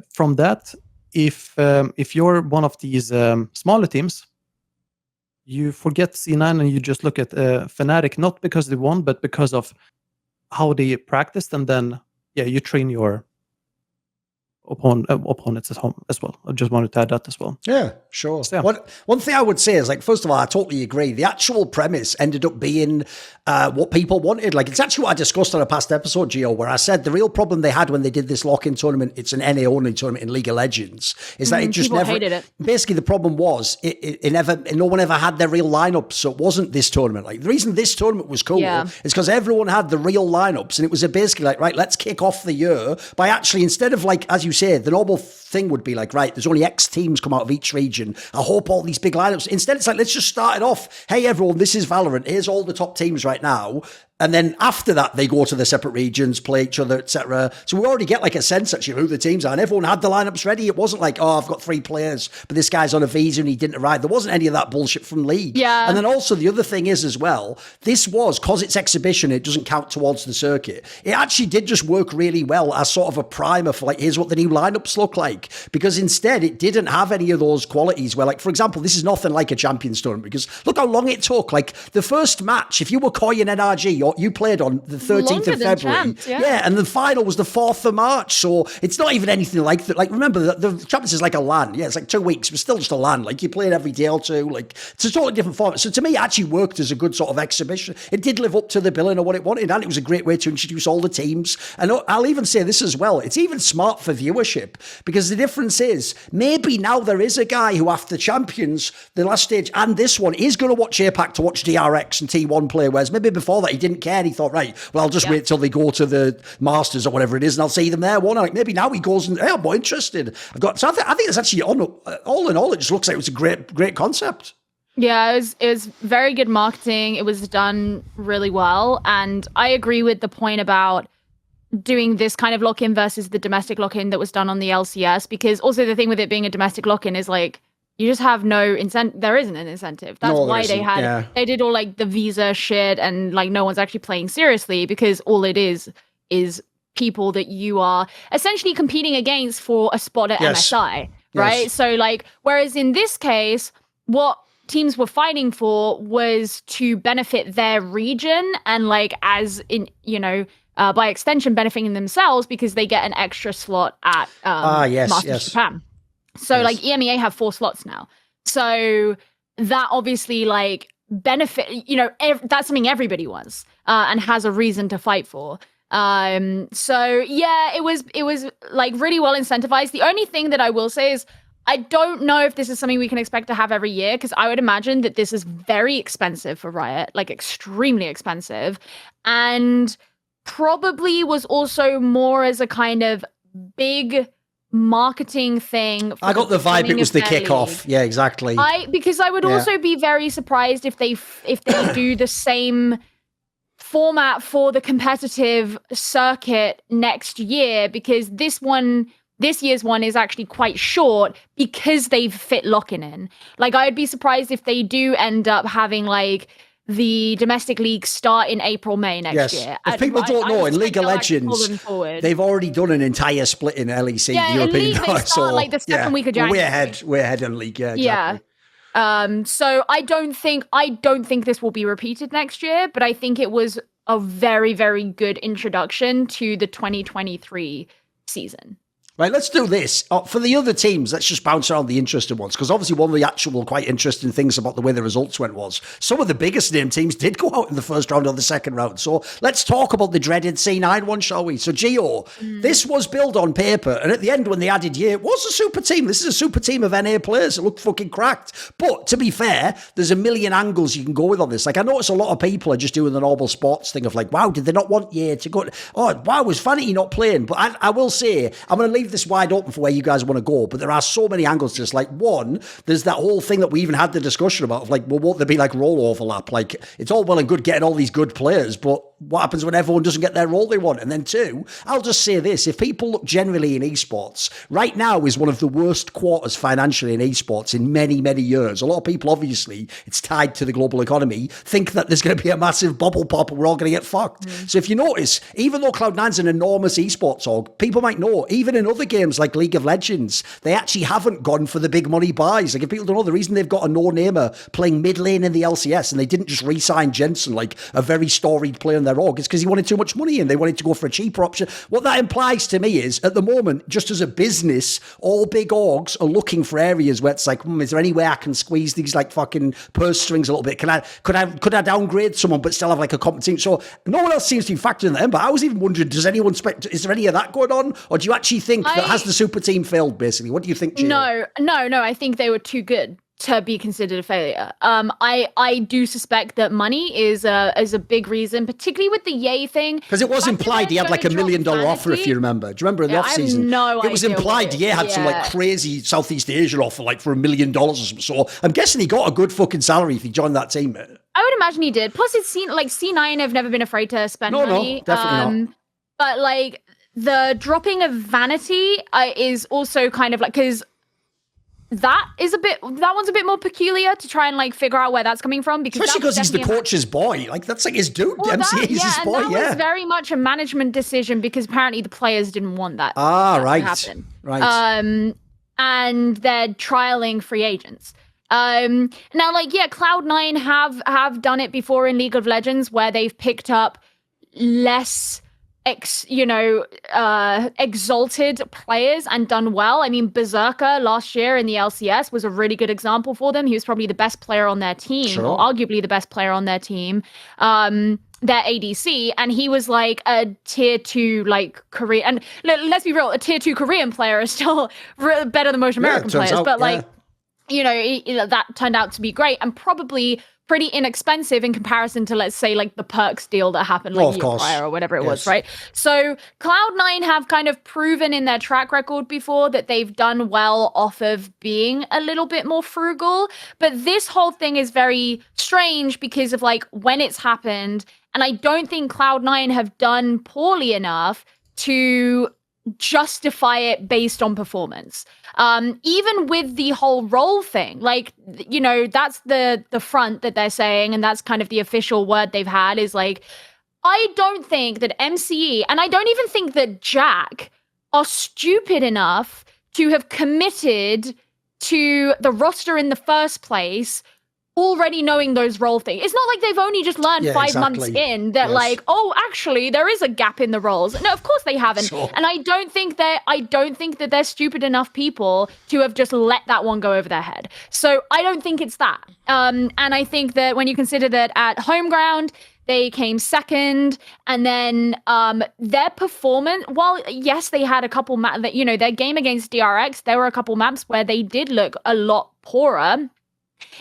Speaker 4: from that, if you're one of these smaller teams, you forget C9 and you just look at Fnatic, not because they won, but because of how they practiced, and then you train your opponents at home as well. I just wanted to add that as well.
Speaker 2: Yeah, sure.
Speaker 4: So, yeah.
Speaker 2: One thing I would say is, like, first of all, I totally agree. The actual premise ended up being what people wanted. Like, it's actually what I discussed on a past episode, Gio, where I said the real problem they had when they did this Lock-In tournament, it's an NA only tournament in League of Legends, is that it just
Speaker 3: people
Speaker 2: never
Speaker 3: hated it.
Speaker 2: Basically, the problem was no one ever had their real lineups, so it wasn't this tournament. Like, the reason this tournament was cool is because everyone had the real lineups, and it was basically like, right, let's kick off the year by actually, instead of, like, as you say, the normal thing would be like, right, there's only X teams come out of each region. I hope all these big lineups. Instead, it's like, let's just start it off. Hey, everyone, this is Valorant. Here's all the top teams right now. And then after that, they go to the separate regions, play each other, etc. So we already get like a sense actually of who the teams are. And everyone had the lineups ready. It wasn't like, oh, I've got 3 players, but this guy's on a visa and he didn't arrive. There wasn't any of that bullshit from League.
Speaker 3: Yeah.
Speaker 2: And then also the other thing is as well, this was, because it's exhibition, it doesn't count towards the circuit. It actually did just work really well as sort of a primer for like, here's what the new lineups look like. Because instead it didn't have any of those qualities where, like, for example, this is nothing like a Champions tournament, because look how long it took. Like the first match, if you were Koi and NRG, you played on the 13th of February.
Speaker 3: Champs,
Speaker 2: and the final was the 4th of March. So it's not even anything like that. Like, remember, the Champions is like a LAN. Yeah, it's like 2 weeks, but still just a LAN. Like, you play it every day or two. Like, it's a totally different format. So to me, it actually worked as a good sort of exhibition. It did live up to the billing of what it wanted, and it was a great way to introduce all the teams. And I'll even say this as well. It's even smart for viewership, because the difference is, maybe now there is a guy who, after Champions, the last stage, and this one, is going to watch APAC to watch DRX and T1 play, whereas maybe before that he didn't care, and he thought, right, well, I'll just wait till they go to the Masters or whatever it is, and I'll see them there. Like, maybe now he goes and, hey, I'm more interested. I think it's actually, all in all, it just looks like it was a great concept.
Speaker 3: Yeah, it was very good marketing. It was done really well. And I agree with the point about doing this kind of lock-in versus the domestic lock-in that was done on the LCS, because also the thing with it being a domestic lock-in is, like, you just have no incentive. There isn't an incentive. That's why they did all like the visa shit, and like no one's actually playing seriously, because all it is people that you are essentially competing against for a spot at MSI, right? So like, whereas in this case, what teams were fighting for was to benefit their region and like as in, by extension benefiting themselves because they get an extra slot at Masters Japan. So like EMEA have 4 slots now. So that obviously like benefit, that's something everybody wants and has a reason to fight for. So yeah, it was like really well incentivized. The only thing that I will say is I don't know if this is something we can expect to have every year, because I would imagine that this is very expensive for Riot, like extremely expensive, and probably was also more as a kind of big marketing thing.
Speaker 2: I got the vibe it was the kickoff. Yeah, exactly.
Speaker 3: Because I would also be very surprised if they do the same format for the competitive circuit next year, because this year's one is actually quite short because they've fit Lock-In in. Like, I'd be surprised if they do end up having like the domestic league start in April, May next year.
Speaker 2: If people don't know, in League of Legends, they've already done an entire split in LEC, the European
Speaker 3: in League, they start like the second week of January.
Speaker 2: We're ahead in League, exactly.
Speaker 3: So I don't think this will be repeated next year, but I think it was a very, very good introduction to the 2023 season.
Speaker 2: Right, let's do this. For the other teams, let's just bounce around the interesting ones, because obviously one of the actual quite interesting things about the way the results went was some of the biggest name teams did go out in the first round or the second round. So let's talk about the dreaded C9 one, shall we? So Gio, this was billed on paper, and at the end when they added year, it was a super team. This is a super team of NA players. It looked fucking cracked. But to be fair, there's a million angles you can go with on this. Like, I notice a lot of people are just doing the normal sports thing of like, wow, did they not want year to go? Oh, wow, was Vanity not playing? But I will say, I'm going to leave this wide open for where you guys want to go, but there are so many angles to this. Like, one, there's that whole thing that we even had the discussion about of like, well, won't there be like role overlap? Like, it's all well and good getting all these good players, but what happens when everyone doesn't get their role they want? And then two, I'll just say this, if people look generally in esports, right now is one of the worst quarters financially in esports in many, many years. A lot of people, obviously, it's tied to the global economy, think that there's going to be a massive bubble pop and we're all going to get fucked. So if you notice, even though Cloud9's an enormous esports org, people might know, even in other games like League of Legends, they actually haven't gone for the big money buys. Like, if people don't know, the reason they've got a no-namer playing mid lane in the LCS and they didn't just re-sign Jensen, like a very storied player in their org, is because he wanted too much money and they wanted to go for a cheaper option. What that implies to me is, at the moment, just as a business, all big orgs are looking for areas where it's like, is there any way I can squeeze these like fucking purse strings a little bit? Could I downgrade someone but still have like a competition? So no one else seems to be factoring that in, but I was even wondering, does anyone expect, is there any of that going on? Or do you actually think that has the super team failed, basically? What do you think, Gio?
Speaker 3: No, I think they were too good to be considered a failure. I do suspect that money is a big reason, particularly with the Yay thing.
Speaker 2: Because it was implied he had like $1 million offer, if you remember. Do you remember in the off season? It was implied Yay had some like crazy Southeast Asian offer, like for $1 million or something. So I'm guessing he got a good fucking salary if he joined that team.
Speaker 3: I would imagine he did. Plus, it's C9 have never been afraid to spend money.
Speaker 2: No, definitely not.
Speaker 3: But like the dropping of Vanity is also kind of like, because that one's a bit more peculiar to try and like figure out where that's coming from, because
Speaker 2: especially because he's the coach's boy. Like, that's like his dude. MCA is his boy.
Speaker 3: That was very much a management decision because apparently the players didn't want that.
Speaker 2: Right.
Speaker 3: To happen.
Speaker 2: Right.
Speaker 3: And they're trialing free agents. Now, like, Cloud9 have done it before in League of Legends, where they've picked up less exalted players and done well. I mean, Berserker last year in the LCS was a really good example for them. He was probably the best player on their team, or arguably the best player on their team, their ADC, and he was like a tier 2 like Korean, and let's be real, a tier 2 Korean player is still better than most American players, but like, that turned out to be great and probably pretty inexpensive in comparison to, let's say, like the Perks deal that happened like a year prior or whatever it was, right? So Cloud9 have kind of proven in their track record before that they've done well off of being a little bit more frugal. But this whole thing is very strange because of like when it's happened. And I don't think Cloud9 have done poorly enough to justify it based on performance. Even with the whole role thing, like, that's the front that they're saying, and that's kind of the official word they've had, is like, I don't think that MCE, and I don't even think that Jack, are stupid enough to have committed to the roster in the first place already knowing those role things. It's not like they've only just learned 5 months in that like, oh, actually there is a gap in the roles. No, of course they haven't. Sure. And I don't think that they're stupid enough people to have just let that one go over their head. So I don't think it's that. And I think that when you consider that at home ground, they came second, and then their performance, while yes, they had a couple that, you know, their game against DRX, there were a couple maps where they did look a lot poorer.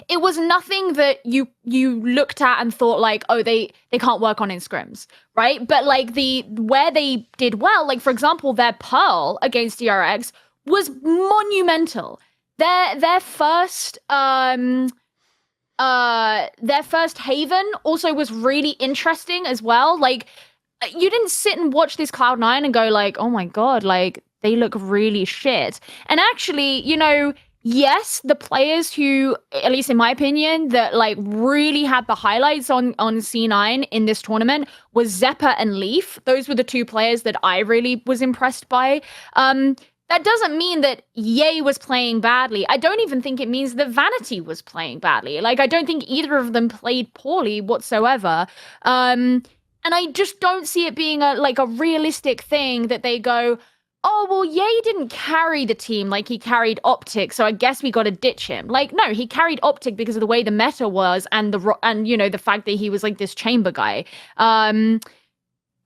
Speaker 3: It was nothing that you looked at and thought like, oh, they can't work on in scrims, right? But like where they did well, like for example, their Pearl against DRX was monumental. Their first Haven also was really interesting as well. Like you didn't sit and watch this Cloud9 and go like, oh my God, like they look really shit. And actually, you know, yes, the players who, at least in my opinion, that like really had the highlights on C9 in this tournament was Zeppa and Leaf. Those were the two players that I really was impressed by. That doesn't mean that Ye was playing badly. I don't even think it means that Vanity was playing badly. Like, I don't think either of them played poorly whatsoever. And I just don't see it being a realistic thing that they go, oh, well, Ye didn't carry the team like he carried Optic, so I guess we got to ditch him. Like, no, he carried Optic because of the way the meta was and you know, the fact that he was like this chamber guy.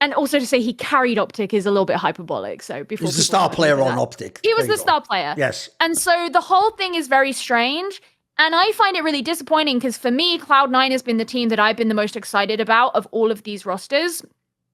Speaker 3: And also to say he carried Optic is a little bit hyperbolic. So before
Speaker 2: he was the star player on Optic.
Speaker 3: He was the star player.
Speaker 2: Yes.
Speaker 3: And so the whole thing is very strange. And I find it really disappointing because for me, Cloud9 has been the team that I've been the most excited about of all of these rosters.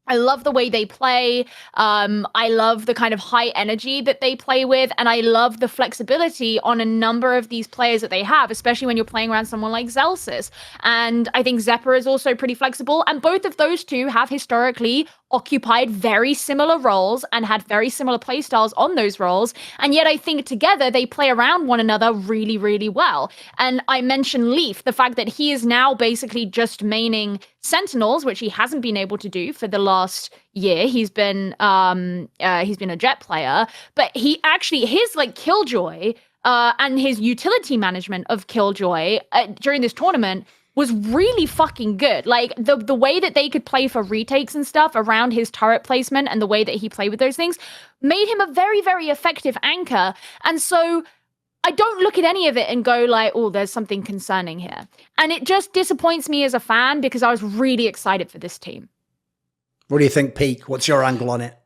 Speaker 3: I love the way they play. I love the kind of high energy that they play with. And I love the flexibility on a number of these players that they have, especially when you're playing around someone like Zelsis. And I think Zeppa is also pretty flexible. And both of those two have historically occupied very similar roles and had very similar playstyles on those roles. And yet I think together they play around one another really, really well. And I mentioned Leaf, the fact that he is now basically just maining Sentinels, which he hasn't been able to do for the last year. He's been a Jet player, but he actually, his like Killjoy and his utility management of Killjoy during this tournament was really fucking good. Like the way that they could play for retakes and stuff around his turret placement and the way that he played with those things made him a very, very effective anchor. And so I don't look at any of it and go like, oh, there's something concerning here. And it just disappoints me as a fan because I was really excited for this team.
Speaker 2: What do you think, Peak? What's your angle on it?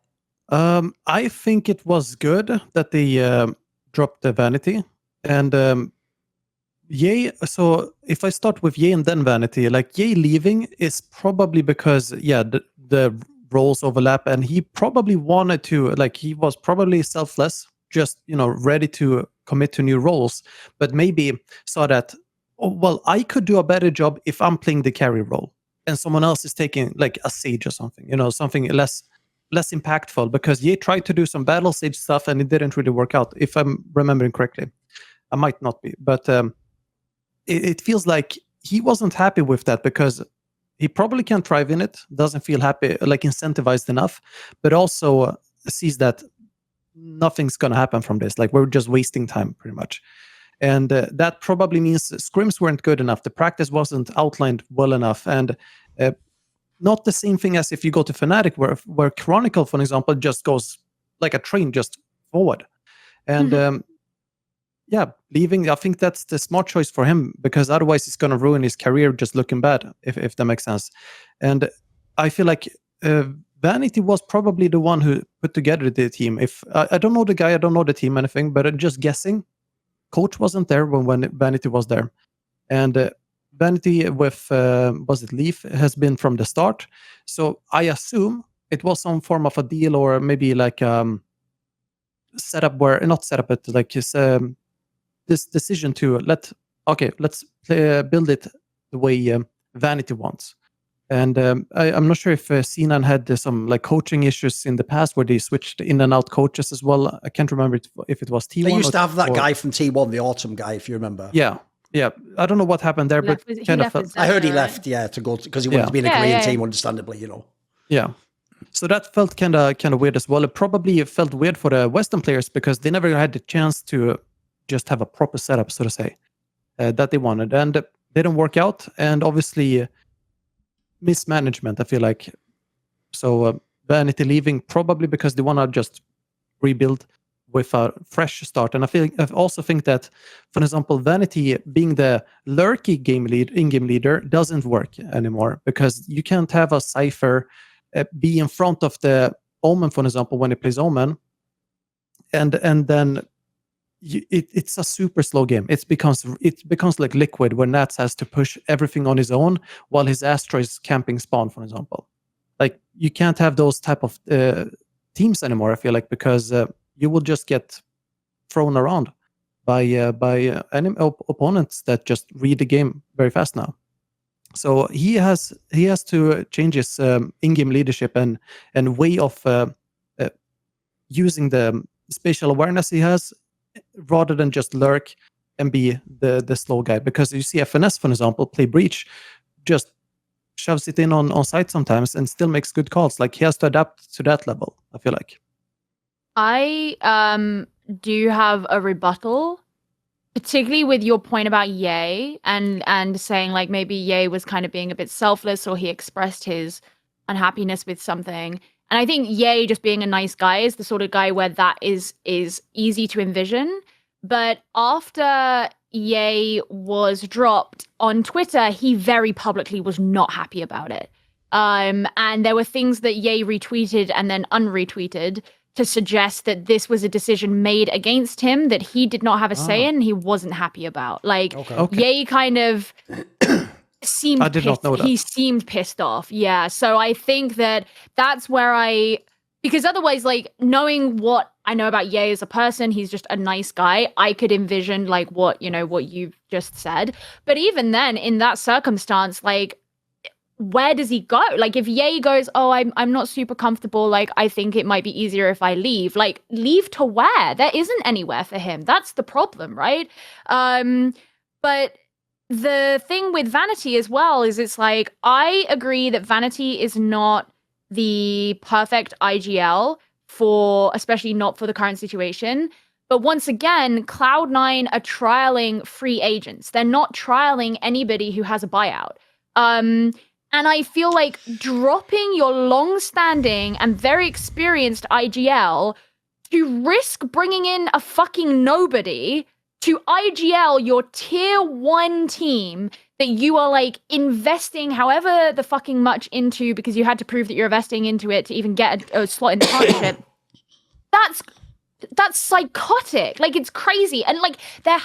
Speaker 4: I think it was good that they dropped the Vanity. And Ye, so if I start with Ye and then Vanity, like Ye leaving is probably because, the roles overlap and he probably wanted to, like he was probably selfless, just, you know, ready to commit to new roles, but maybe saw that, oh, well, I could do a better job if I'm playing the carry role and someone else is taking like a Sage or something, you know, something less impactful, because Ye tried to do some battle Sage stuff and it didn't really work out, if I'm remembering correctly. I might not be, but it feels like he wasn't happy with that because he probably can't thrive in it, doesn't feel happy, like incentivized enough, but also sees that nothing's going to happen from this. Like we're just wasting time pretty much. And that probably means scrims weren't good enough. The practice wasn't outlined well enough. And not the same thing as if you go to Fnatic where Chronicle, for example, just goes like a train just forward. And leaving, I think that's the smart choice for him, because otherwise he's going to ruin his career just looking bad, if that makes sense. And I feel like Vanity was probably the one who put together the team. If I don't know the guy, I don't know the team, anything, but I'm just guessing. Coach wasn't there when Vanity was there. And Vanity with, was it Leaf, has been from the start. So I assume it was some form of a deal or maybe like setup where, not setup, but like his... this decision to let's build it the way Vanity wants. And I'm not sure if C9 had some like coaching issues in the past where they switched in and out coaches as well. I can't remember if it was T1.
Speaker 2: They used to have that guy from T1, the Autumn guy, if you remember.
Speaker 4: Yeah. I don't know what happened there, I heard he left,
Speaker 2: to go because he wanted to be in a Korean team, understandably, you know.
Speaker 4: Yeah. So that felt kind of weird as well. It probably felt weird for the Western players because they never had the chance to just have a proper setup, so to say, that they wanted, and they didn't work out. And obviously, mismanagement, I feel like. So Vanity leaving probably because they want to just rebuild with a fresh start. And I also think that, for example, Vanity being the lurky in-game leader doesn't work anymore, because you can't have a Cypher be in front of the Omen, for example, when he plays Omen, and then it's a super slow game. It becomes like Liquid, where Nats has to push everything on his own while his Astra is camping spawn, for example. Like, you can't have those type of teams anymore, I feel like, because you will just get thrown around by opponents that just read the game very fast now. So he has to change his in-game leadership and way of using the spatial awareness he has, rather than just lurk and be the slow guy. Because you see FNS, for example, play Breach, just shoves it in on site sometimes and still makes good calls. Like, he has to adapt to that level, I feel like.
Speaker 3: I do have a rebuttal, particularly with your point about Ye and saying like maybe Ye was kind of being a bit selfless, or he expressed his unhappiness with something. And I think Ye just being a nice guy is the sort of guy where that is easy to envision. But after Ye was dropped on Twitter, he very publicly was not happy about it. And there were things that Ye retweeted and then unretweeted to suggest that this was a decision made against him that he did not have a say in, he wasn't happy about. Like, Ye kind of seemed
Speaker 4: I did
Speaker 3: pissed.
Speaker 4: not know that.
Speaker 3: He seemed pissed off. Yeah. So I think that's where because otherwise, like, knowing what I know about Ye as a person, he's just a nice guy. I could envision like what you've just said. But even then, in that circumstance, like, where does he go? Like, if Ye goes, oh, I'm not super comfortable, like, I think it might be easier if I leave. Like, leave to where? There isn't anywhere for him. That's the problem, right? But the thing with Vanity as well is it's like, I agree that Vanity is not the perfect IGL especially not for the current situation. But once again, Cloud9 are trialing free agents. They're not trialing anybody who has a buyout. And I feel like dropping your long-standing and very experienced IGL to risk bringing in a fucking nobody to IGL your tier 1 team that you are like investing however the fucking much into, because you had to prove that you're investing into it to even get a slot in the partnership. That's psychotic. Like, it's crazy. And like, there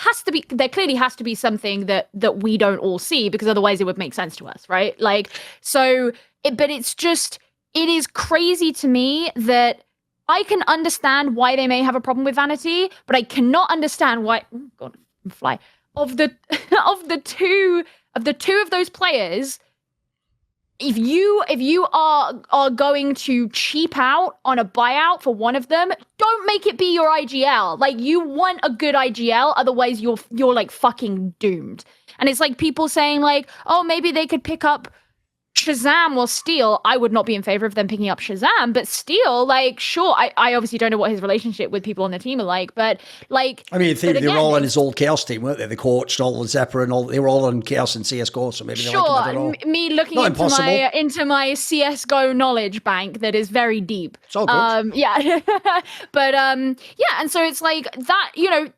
Speaker 3: clearly has to be something that we don't all see, because otherwise it would make sense to us, right? Like, so but it's just, it is crazy to me that I can understand why they may have a problem with Vanity, but I cannot understand why, oh God, I'm fly, of the two of those players, if you are going to cheap out on a buyout for one of them, don't make it be your IGL. Like, you want a good IGL, otherwise you're like fucking doomed. And it's like people saying like, oh, maybe they could pick up Shazam or Steel. I would not be in favor of them picking up Shazam, but Steel, like, sure, I obviously don't know what his relationship with people on the team are like, but like,
Speaker 2: I mean, they were all on his old Chaos team, weren't they? The coach, all the Zephyr and all, they were all on Chaos and CSGO, so maybe they like him, I don't know.
Speaker 3: Me looking into my CSGO knowledge bank that is very deep.
Speaker 2: It's all good.
Speaker 3: Yeah. But yeah, and so it's like that,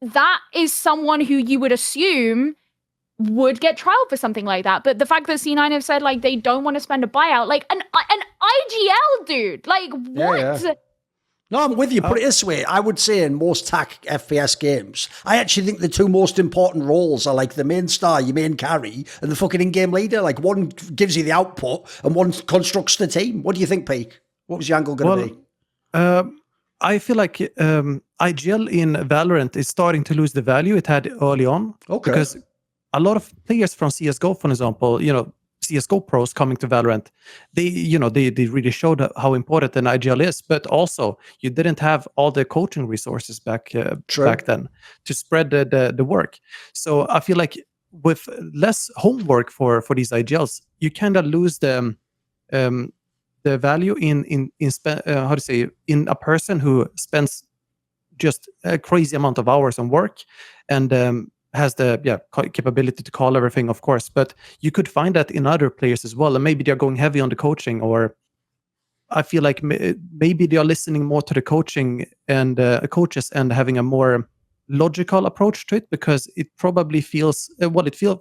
Speaker 3: that is someone who you would assume would get trialed for something like that. But the fact that C9 have said like they don't want to spend a buyout, like an IGL dude, like what?
Speaker 2: Yeah. No, I'm with you. Put it this way, I would say in most TAC FPS games, I actually think the two most important roles are like the main star, your main carry, and the fucking in-game leader. Like, one gives you the output and one constructs the team. What do you think, Peak? What was your angle going to be?
Speaker 4: I feel like IGL in Valorant is starting to lose the value it had early on.
Speaker 2: Okay.
Speaker 4: Because a lot of players from CSGO, for example, CSGO pros coming to Valorant, they really showed how important an IGL is, but also you didn't have all the coaching resources back then to spread the work. So I feel like with less homework for these IGLs, you kind of lose the the value in in a person who spends just a crazy amount of hours on work and has the capability to call everything, of course. But you could find that in other players as well, and maybe they're going heavy on the coaching, or I feel like maybe they are listening more to the coaching and coaches and having a more logical approach to it, because it probably feels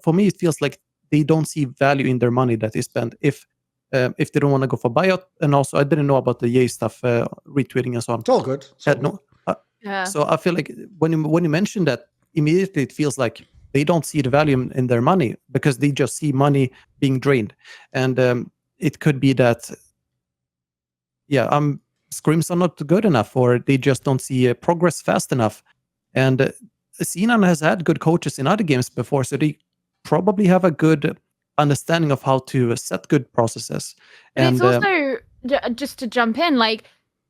Speaker 4: for me it feels like they don't see value in their money that they spend if they don't want to go for buyout. And also, I didn't know about the Yay stuff, retweeting and so on.
Speaker 2: It's all good.
Speaker 4: So I feel like when you mention that, immediately it feels like they don't see the value in their money, because they just see money being drained. And it could be that scrims are not good enough, or they just don't see progress fast enough. And Sinan has had good coaches in other games before, so they probably have a good understanding of how to set good processes. And
Speaker 3: it's also, just to jump in, like,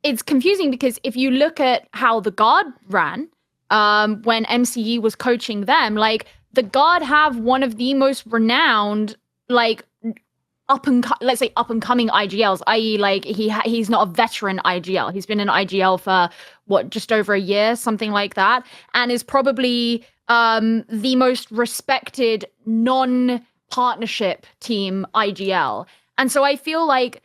Speaker 3: it's confusing because if you look at how the Guard ran when MCE was coaching them, like, the Guard have one of the most renowned, like, up and coming IGLs, i.e. like he's not a veteran IGL. He's been in IGL for just over a year, something like that, and is probably the most respected non-partnership team IGL. And so I feel like,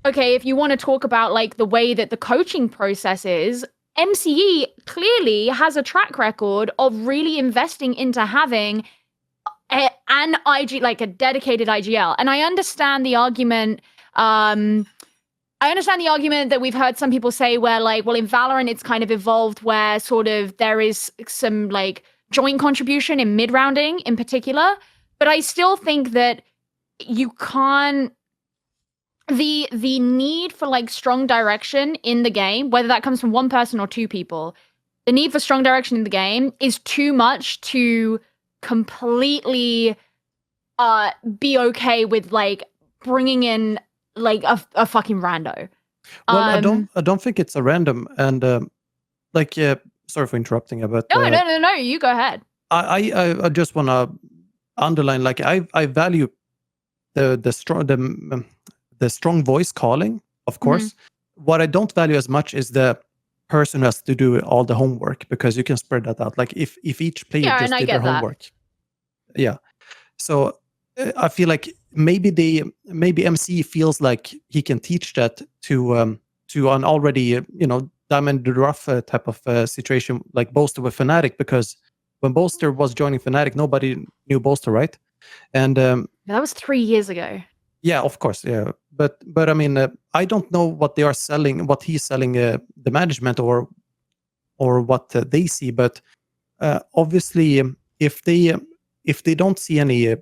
Speaker 3: okay, if you want to talk about like the way that the coaching process is, MCE clearly has a track record of really investing into having an IG, like a dedicated IGL. And I understand the argument. I understand the argument that we've heard some people say where, like, well, in Valorant, it's kind of evolved where sort of there is some like joint contribution in mid-rounding in particular. But I still think that you can't, the need for like strong direction in the game, whether that comes from one person or two people, the need for strong direction in the game is too much to completely be okay with like bringing in like a fucking rando.
Speaker 4: Well, I don't think it's a random, and sorry for interrupting you, but
Speaker 3: no, you go ahead.
Speaker 4: I just want to underline, like, I value the strong voice calling, of course. Mm-hmm. What I don't value as much is the person who has to do all the homework, because you can spread that out. Like if each player just did their homework. Yeah. So I feel like maybe MC feels like he can teach that to an already diamond in the rough type of situation, like Boaster with Fnatic, because when Boaster was joining Fnatic, nobody knew Boaster, right? And
Speaker 3: that was 3 years ago.
Speaker 4: Yeah, of course, yeah. But I mean, I don't know what they are selling, what he's selling, the management or what they see. But obviously, if they don't see any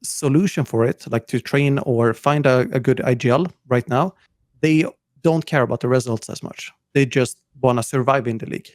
Speaker 4: solution for it, like to train or find a good IGL right now, they don't care about the results as much. They just want to survive in the league.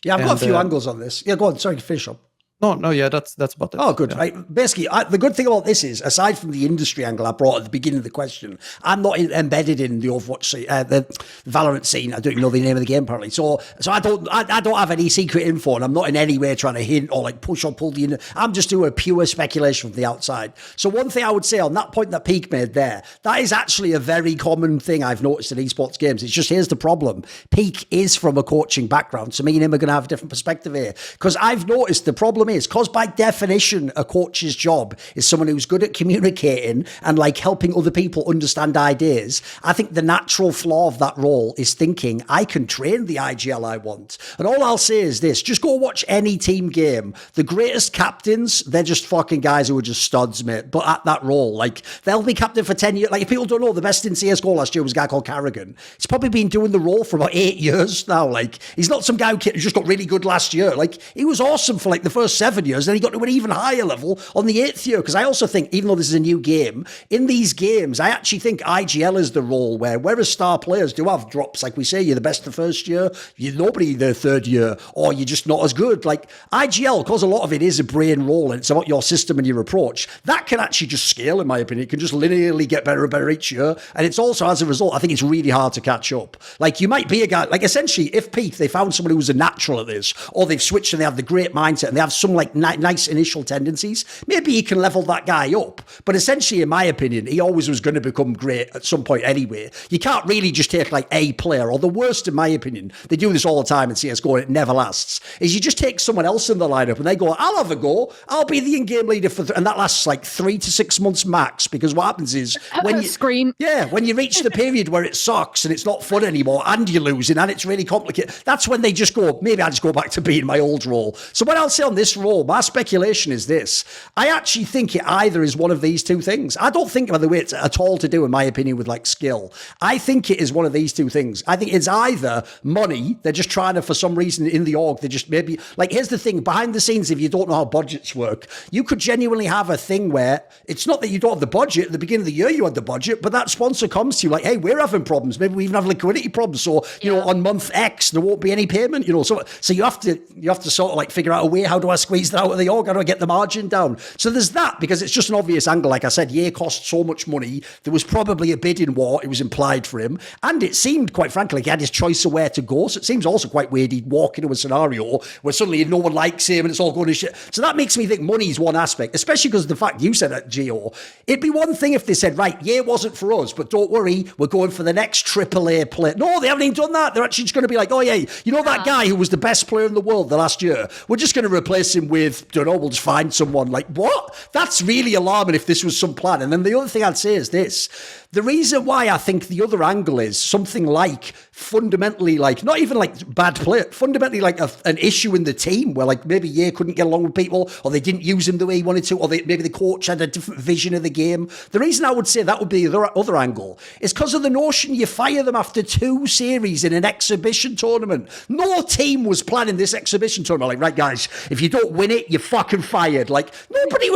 Speaker 2: Yeah, I've got a few angles on this. Yeah, go on. Sorry, finish up.
Speaker 4: No, yeah, that's about it.
Speaker 2: Oh, good.
Speaker 4: Yeah.
Speaker 2: Right. Basically, the good thing about this is, aside from the industry angle I brought at the beginning of the question, I'm not embedded in the Overwatch scene, the Valorant scene. I don't even know the name of the game apparently. So I don't have any secret info, and I'm not in any way trying to hint or like push or pull the. I'm just doing a pure speculation from the outside. So one thing I would say on that point that Peak made there, that is actually a very common thing I've noticed in esports games. It's just, here's the problem: Peak is from a coaching background, so me and him are going to have a different perspective here, because I've noticed the problem is, because by definition a coach's job is someone who's good at communicating and like helping other people understand ideas. I think the natural flaw of that role is thinking, I can train the IGL I want. And all I'll say is this: just go watch any team game. The greatest captains, they're just fucking guys who are just studs, mate, but at that role. Like, they'll be captain for 10 years. Like, if people don't know, the best in CSGO last year was a guy called Carrigan. He's probably been doing the role for about 8 years now. Like, he's not some guy who just got really good last year. Like, he was awesome for like the first 7 years, then he got to an even higher level on the 8th year. Because I also think, even though this is a new game, in these games, I actually think IGL is the role whereas star players do have drops, like we say, you're the best the first year, you're nobody the third year, or you're just not as good. Like, IGL, because a lot of it is a brain role and it's about your system and your approach, that can actually just scale, in my opinion. It can just linearly get better and better each year. And it's also, as a result, I think it's really hard to catch up. Like, you might be a guy, like, essentially, if Peak, they found someone who was a natural at this, or they've switched and they have the great mindset and they have some like nice initial tendencies, maybe he can level that guy up. But essentially, in my opinion, he always was going to become great at some point anyway. You can't really just take like a player, or the worst, in my opinion, they do this all the time in CSGO and it never lasts, is you just take someone else in the lineup and they go, I'll have a go, I'll be the in-game leader and that lasts like 3 to 6 months max, because what happens is when you
Speaker 3: scream.
Speaker 2: Yeah, when you reach the period where it sucks and it's not fun anymore and you're losing and it's really complicated, that's when they just go, maybe I'll just go back to being my old role. So what I'll say on this role, my speculation is this. I actually think it either is one of these two things. I don't think, by the way, it's at all to do, in my opinion, with like skill. I think it is one of these two things. I think it's either money, they're just trying to, for some reason in the org, they just maybe, like, here's the thing, behind the scenes, if you don't know how budgets work, you could genuinely have a thing where it's not that you don't have the budget, at the beginning of the year you had the budget, but that sponsor comes to you like, hey, we're having problems, maybe we even have liquidity problems, so, you know, on month X, there won't be any payment, you know, so you have to sort of like figure out a way, how do I squeeze that out of the org, how do I get the margin down? So there's that, because it's just an obvious angle. Like I said, Ye cost so much money, there was probably a bidding war, it was implied for him, and it seemed, quite frankly, like he had his choice of where to go, so it seems also quite weird he'd walk into a scenario where suddenly no one likes him and it's all going to shit. So that makes me think money's one aspect, especially because of the fact you said that, Gio. It'd be one thing if they said, right, Ye wasn't for us, but don't worry, we're going for the next AAA player. No, they haven't even done that. They're actually just going to be like, oh yeah, you know that guy who was the best player in the world the last year? We're just going to replace him with, don't know, we'll just find someone. Like, what? That's really alarming if this was some plan. And then the other thing I'd say is this. The reason why I think the other angle is something like fundamentally, like, not even like bad play, fundamentally like an issue in the team where like maybe Ye couldn't get along with people, or they didn't use him the way he wanted to, or maybe the coach had a different vision of the game. The reason I would say that would be the other angle is because of the notion you fire them after 2 series in an exhibition tournament. No team was planning this exhibition tournament. Like, right, guys, if you don't win it, you're fucking fired. Like, nobody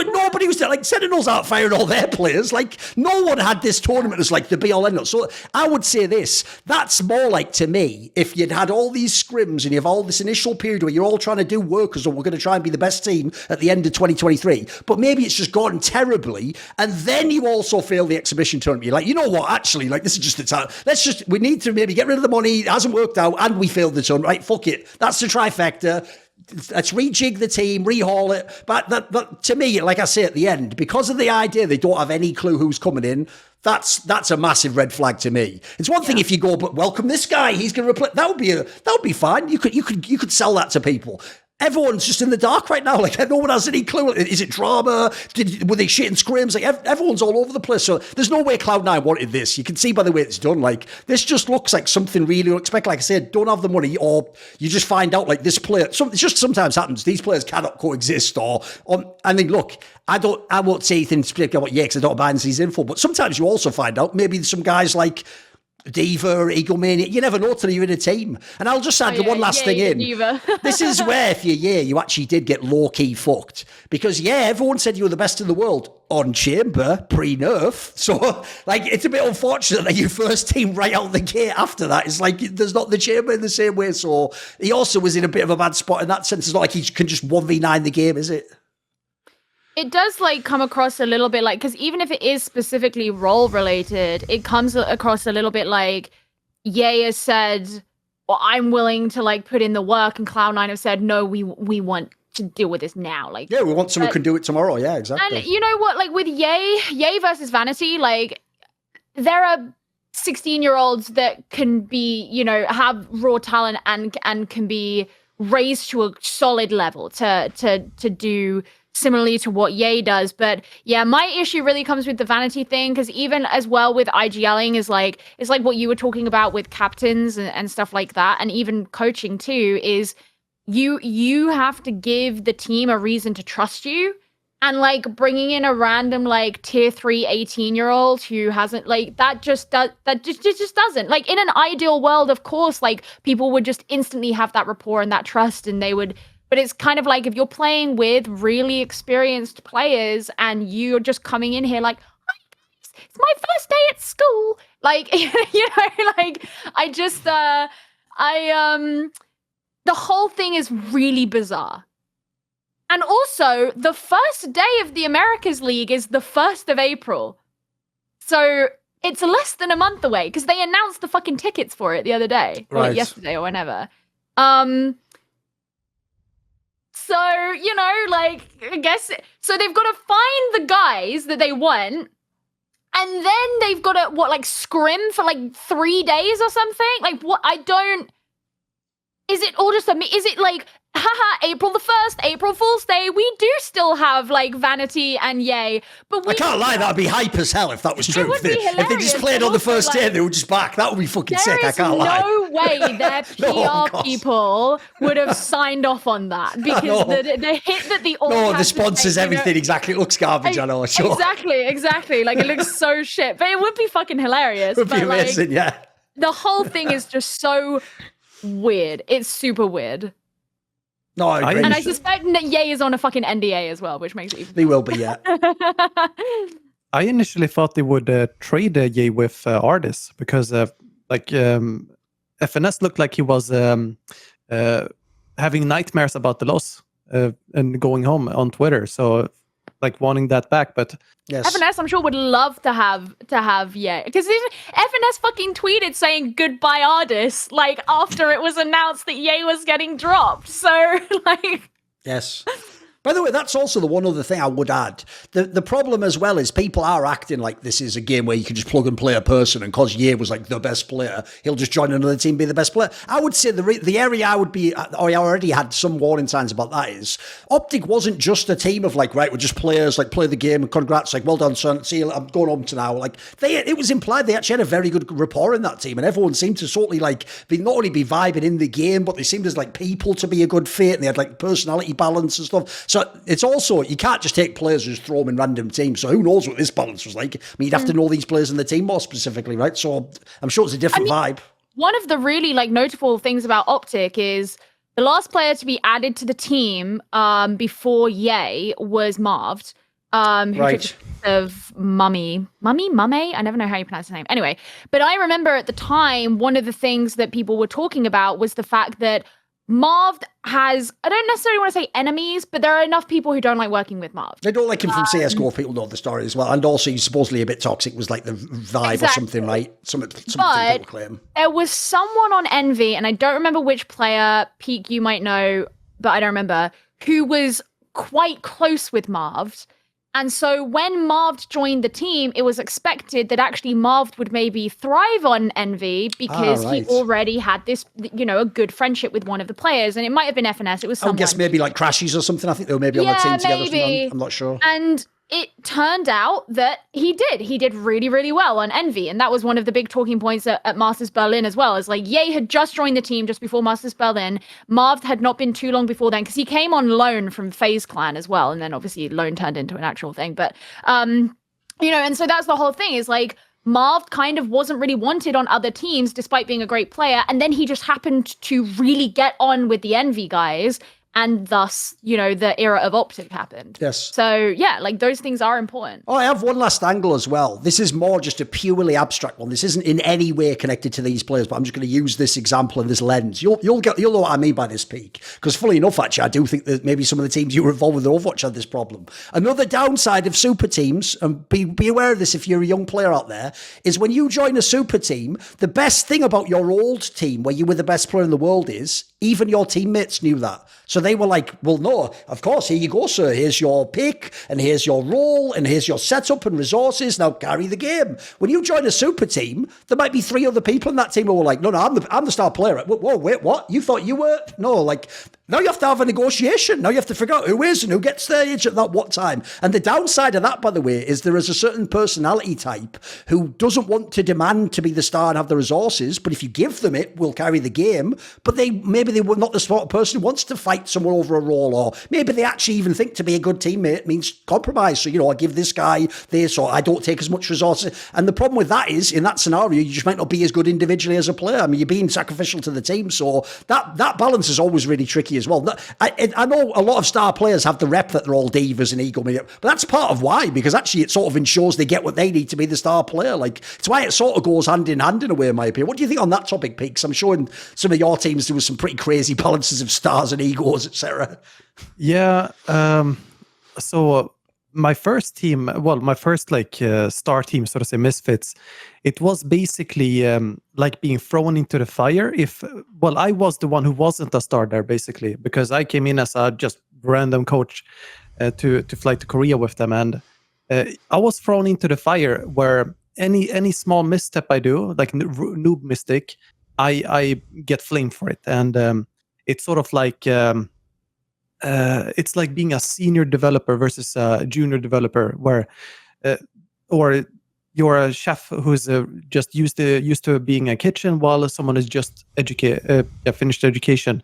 Speaker 2: was like, Sentinels aren't firing all their players. Like, no one had this tournament as like the be all end all. So I would say this, that's more like, to me, if you'd had all these scrims and you have all this initial period where you're all trying to do work as though we're going to try and be the best team at the end of 2023, but maybe it's just gone terribly, and then you also fail the exhibition tournament. You're like, you know what, actually, like, this is just the time. We need to maybe get rid of the money, it hasn't worked out, and we failed the tournament. Right, fuck it. That's the trifecta. Let's rejig the team, rehaul it. But to me, like I say at the end, because of the idea they don't have any clue who's coming in, that's a massive red flag to me. It's one thing if you go, but welcome this guy, he's going to replace. That would be fine. You could sell that to people. Everyone's just in the dark right now. Like, no one has any clue. Is it drama? Were they shitting scrims? Like, everyone's all over the place. So there's no way Cloud9 wanted this. You can see by the way it's done. Like, this just looks like something really unexpected. Like I said, don't have the money, or you just find out like this player. It just sometimes happens. These players cannot coexist. I mean, look, I won't say anything particular about because I don't buy these info. But sometimes you also find out maybe some guys like Diva, Egomania, you never know till you're in a team. And I'll just add the one last thing in. This is where, if you're you actually did get low-key fucked. Because, everyone said you were the best in the world on Chamber, pre-nerf. So, like, it's a bit unfortunate that your first team right out the gate after that is like, there's not the Chamber in the same way. So, he also was in a bit of a bad spot in that sense. It's not like he can just 1v9 the game, is it?
Speaker 3: It does like come across a little bit like, because even if it is specifically role related, it comes across a little bit like Ye has said, well, I'm willing to like put in the work, and Cloud9 have said, no, we want to deal with this now. Like,
Speaker 2: we want someone who can do it tomorrow. Yeah, exactly.
Speaker 3: And you know what? Like with Ye versus Vanity, like there are 16-year-olds that can be, have raw talent and can be raised to a solid level to do similarly to what Ye does. But my issue really comes with the Vanity thing, because even as well with IGLing is like, it's like what you were talking about with captains and stuff like that, and even coaching too, is you have to give the team a reason to trust you. And like bringing in a random like tier 3 18-year-old who hasn't, like, that just doesn't, like, in an ideal world, of course, like people would just instantly have that rapport and that trust, and they would. But it's kind of like if you're playing with really experienced players and you're just coming in here like, hi guys, it's my first day at school. Like, like the whole thing is really bizarre. And also, the first day of the Americas League is the 1st of April. So it's less than a month away, because they announced the fucking tickets for it the other day. Right. Or yesterday or whenever. So, I guess, so they've got to find the guys that they want, and then they've got to, scrim for, 3 days or something? Is it all just is it haha, April the 1st, April Fool's Day, we do still have, Vanity and Yay, but
Speaker 2: I can't lie, that'd be hype as hell if that was true.
Speaker 3: It would be hilarious.
Speaker 2: If they just played on the first day and they were just back, that would be fucking sick, I can't lie.
Speaker 3: There is no way their PR people would have signed off on that, because the hit that the
Speaker 2: the sponsors, everything, exactly, it looks garbage, I know, sure.
Speaker 3: Exactly, it looks so shit, but it would be fucking hilarious.
Speaker 2: It would be amazing, yeah.
Speaker 3: The whole thing is just so weird. It's super weird.
Speaker 2: No, I agree.
Speaker 3: And I suspect that Ye is on a fucking NDA as well, which makes it even.
Speaker 2: They will be, yeah.
Speaker 4: I initially thought they would trade Ye with Ardis because, FNS looked like he was having nightmares about the loss and going home on Twitter. So, wanting that back, but
Speaker 2: yes.
Speaker 3: FNS, I'm sure, would love to have Ye, because FNS fucking tweeted saying goodbye Ardis after it was announced that Ye was getting dropped. So
Speaker 2: yes. By the way, that's also the one other thing I would add. The problem as well is people are acting like this is a game where you can just plug and play a person, and because Ye was the best player, he'll just join another team and be the best player. I would say the area I would be, or I already had some warning signs about that, is Optic wasn't just a team of right, we're just players, play the game, and congrats, well done, son, see you, I'm going home to now. It was implied they actually had a very good rapport in that team, and everyone seemed to sort of not only be vibing in the game, but they seemed as people to be a good fit, and they had personality balance and stuff. So it's also, you can't just take players and just throw them in random teams. So who knows what this balance was like? I mean, you'd have to know these players in the team more specifically, right? So I'm sure it's a different vibe.
Speaker 3: One of the really notable things about Optic is the last player to be added to the team before Ye was Marved, who
Speaker 2: right.
Speaker 3: took the of Mummy, I never know how you pronounce his name. Anyway, but I remember at the time, one of the things that people were talking about was the fact that Marved has, I don't necessarily want to say enemies, but there are enough people who don't like working with Marved.
Speaker 2: They don't like him from CSGO. People know the story as well. And also he's supposedly a bit toxic, was the vibe or something, right? Something people claim.
Speaker 3: There was someone on Envy, and I don't remember which player, Peak you might know, but I don't remember, who was quite close with Marved. And so when Marved joined the team, it was expected that actually Marved would maybe thrive on Envy because he already had this, a good friendship with one of the players. And it might have been FNS. It was someone.
Speaker 2: I guess maybe Crashies or something. I think they were maybe on the team together.
Speaker 3: Maybe.
Speaker 2: I'm not sure.
Speaker 3: And it turned out that he did. He did really, really well on Envy. And that was one of the big talking points at Masters Berlin as well. Is Ye had just joined the team just before Masters Berlin. Marved had not been too long before then because he came on loan from FaZe Clan as well. And then obviously loan turned into an actual thing. But, and so that's the whole thing is Marved kind of wasn't really wanted on other teams despite being a great player. And then he just happened to really get on with the Envy guys. And thus, the era of Optic happened.
Speaker 2: Yes.
Speaker 3: So, yeah, those things are important.
Speaker 2: Oh, I have one last angle as well. This is more just a purely abstract one. This isn't in any way connected to these players, but I'm just going to use this example and this lens. You'll know what I mean by this, Peak. Because fully enough, actually, I do think that maybe some of the teams you were involved with in Overwatch had this problem. Another downside of super teams, and be aware of this if you're a young player out there, is when you join a super team, the best thing about your old team, where you were the best player in the world, is even your teammates knew that. So they were well, no, of course, here you go, sir. Here's your pick, and here's your role, and here's your setup and resources. Now carry the game. When you join a super team, there might be 3 other people in that team who are no, I'm the star player. Whoa, wait, what? You thought you were? No, now you have to have a negotiation. Now you have to figure out who is and who gets the edge at that what time. And the downside of that, by the way, is there is a certain personality type who doesn't want to demand to be the star and have the resources, but if you give them it, will carry the game. But maybe they were not the sort of person who wants to fight someone over a role, or maybe they actually even think to be a good teammate means compromise. So, I give this guy this, or I don't take as much resources. And the problem with that is, in that scenario, you just might not be as good individually as a player. I mean, you're being sacrificial to the team. So that balance is always really tricky as well. I know a lot of star players have the rep that they're all divas and ego, but that's part of why, because actually it sort of ensures they get what they need to be the star player. It's why it sort of goes hand in hand in a way, in my opinion. What do you think on that topic, Peaks? I'm sure in some of your teams there was some pretty crazy balances of stars and egos, etc.
Speaker 4: Yeah. So my first team, well, my first like star team, so to say, Misfits, it was basically like being thrown into the fire. I was the one who wasn't a star there, basically, because I came in as a just random coach to fly to Korea with them, and I was thrown into the fire where any small misstep I do, like noob mistake, I get flamed for it, and it's sort of like it's like being a senior developer versus a junior developer, where or you're a chef who's just used to being a kitchen, while someone is just finished education.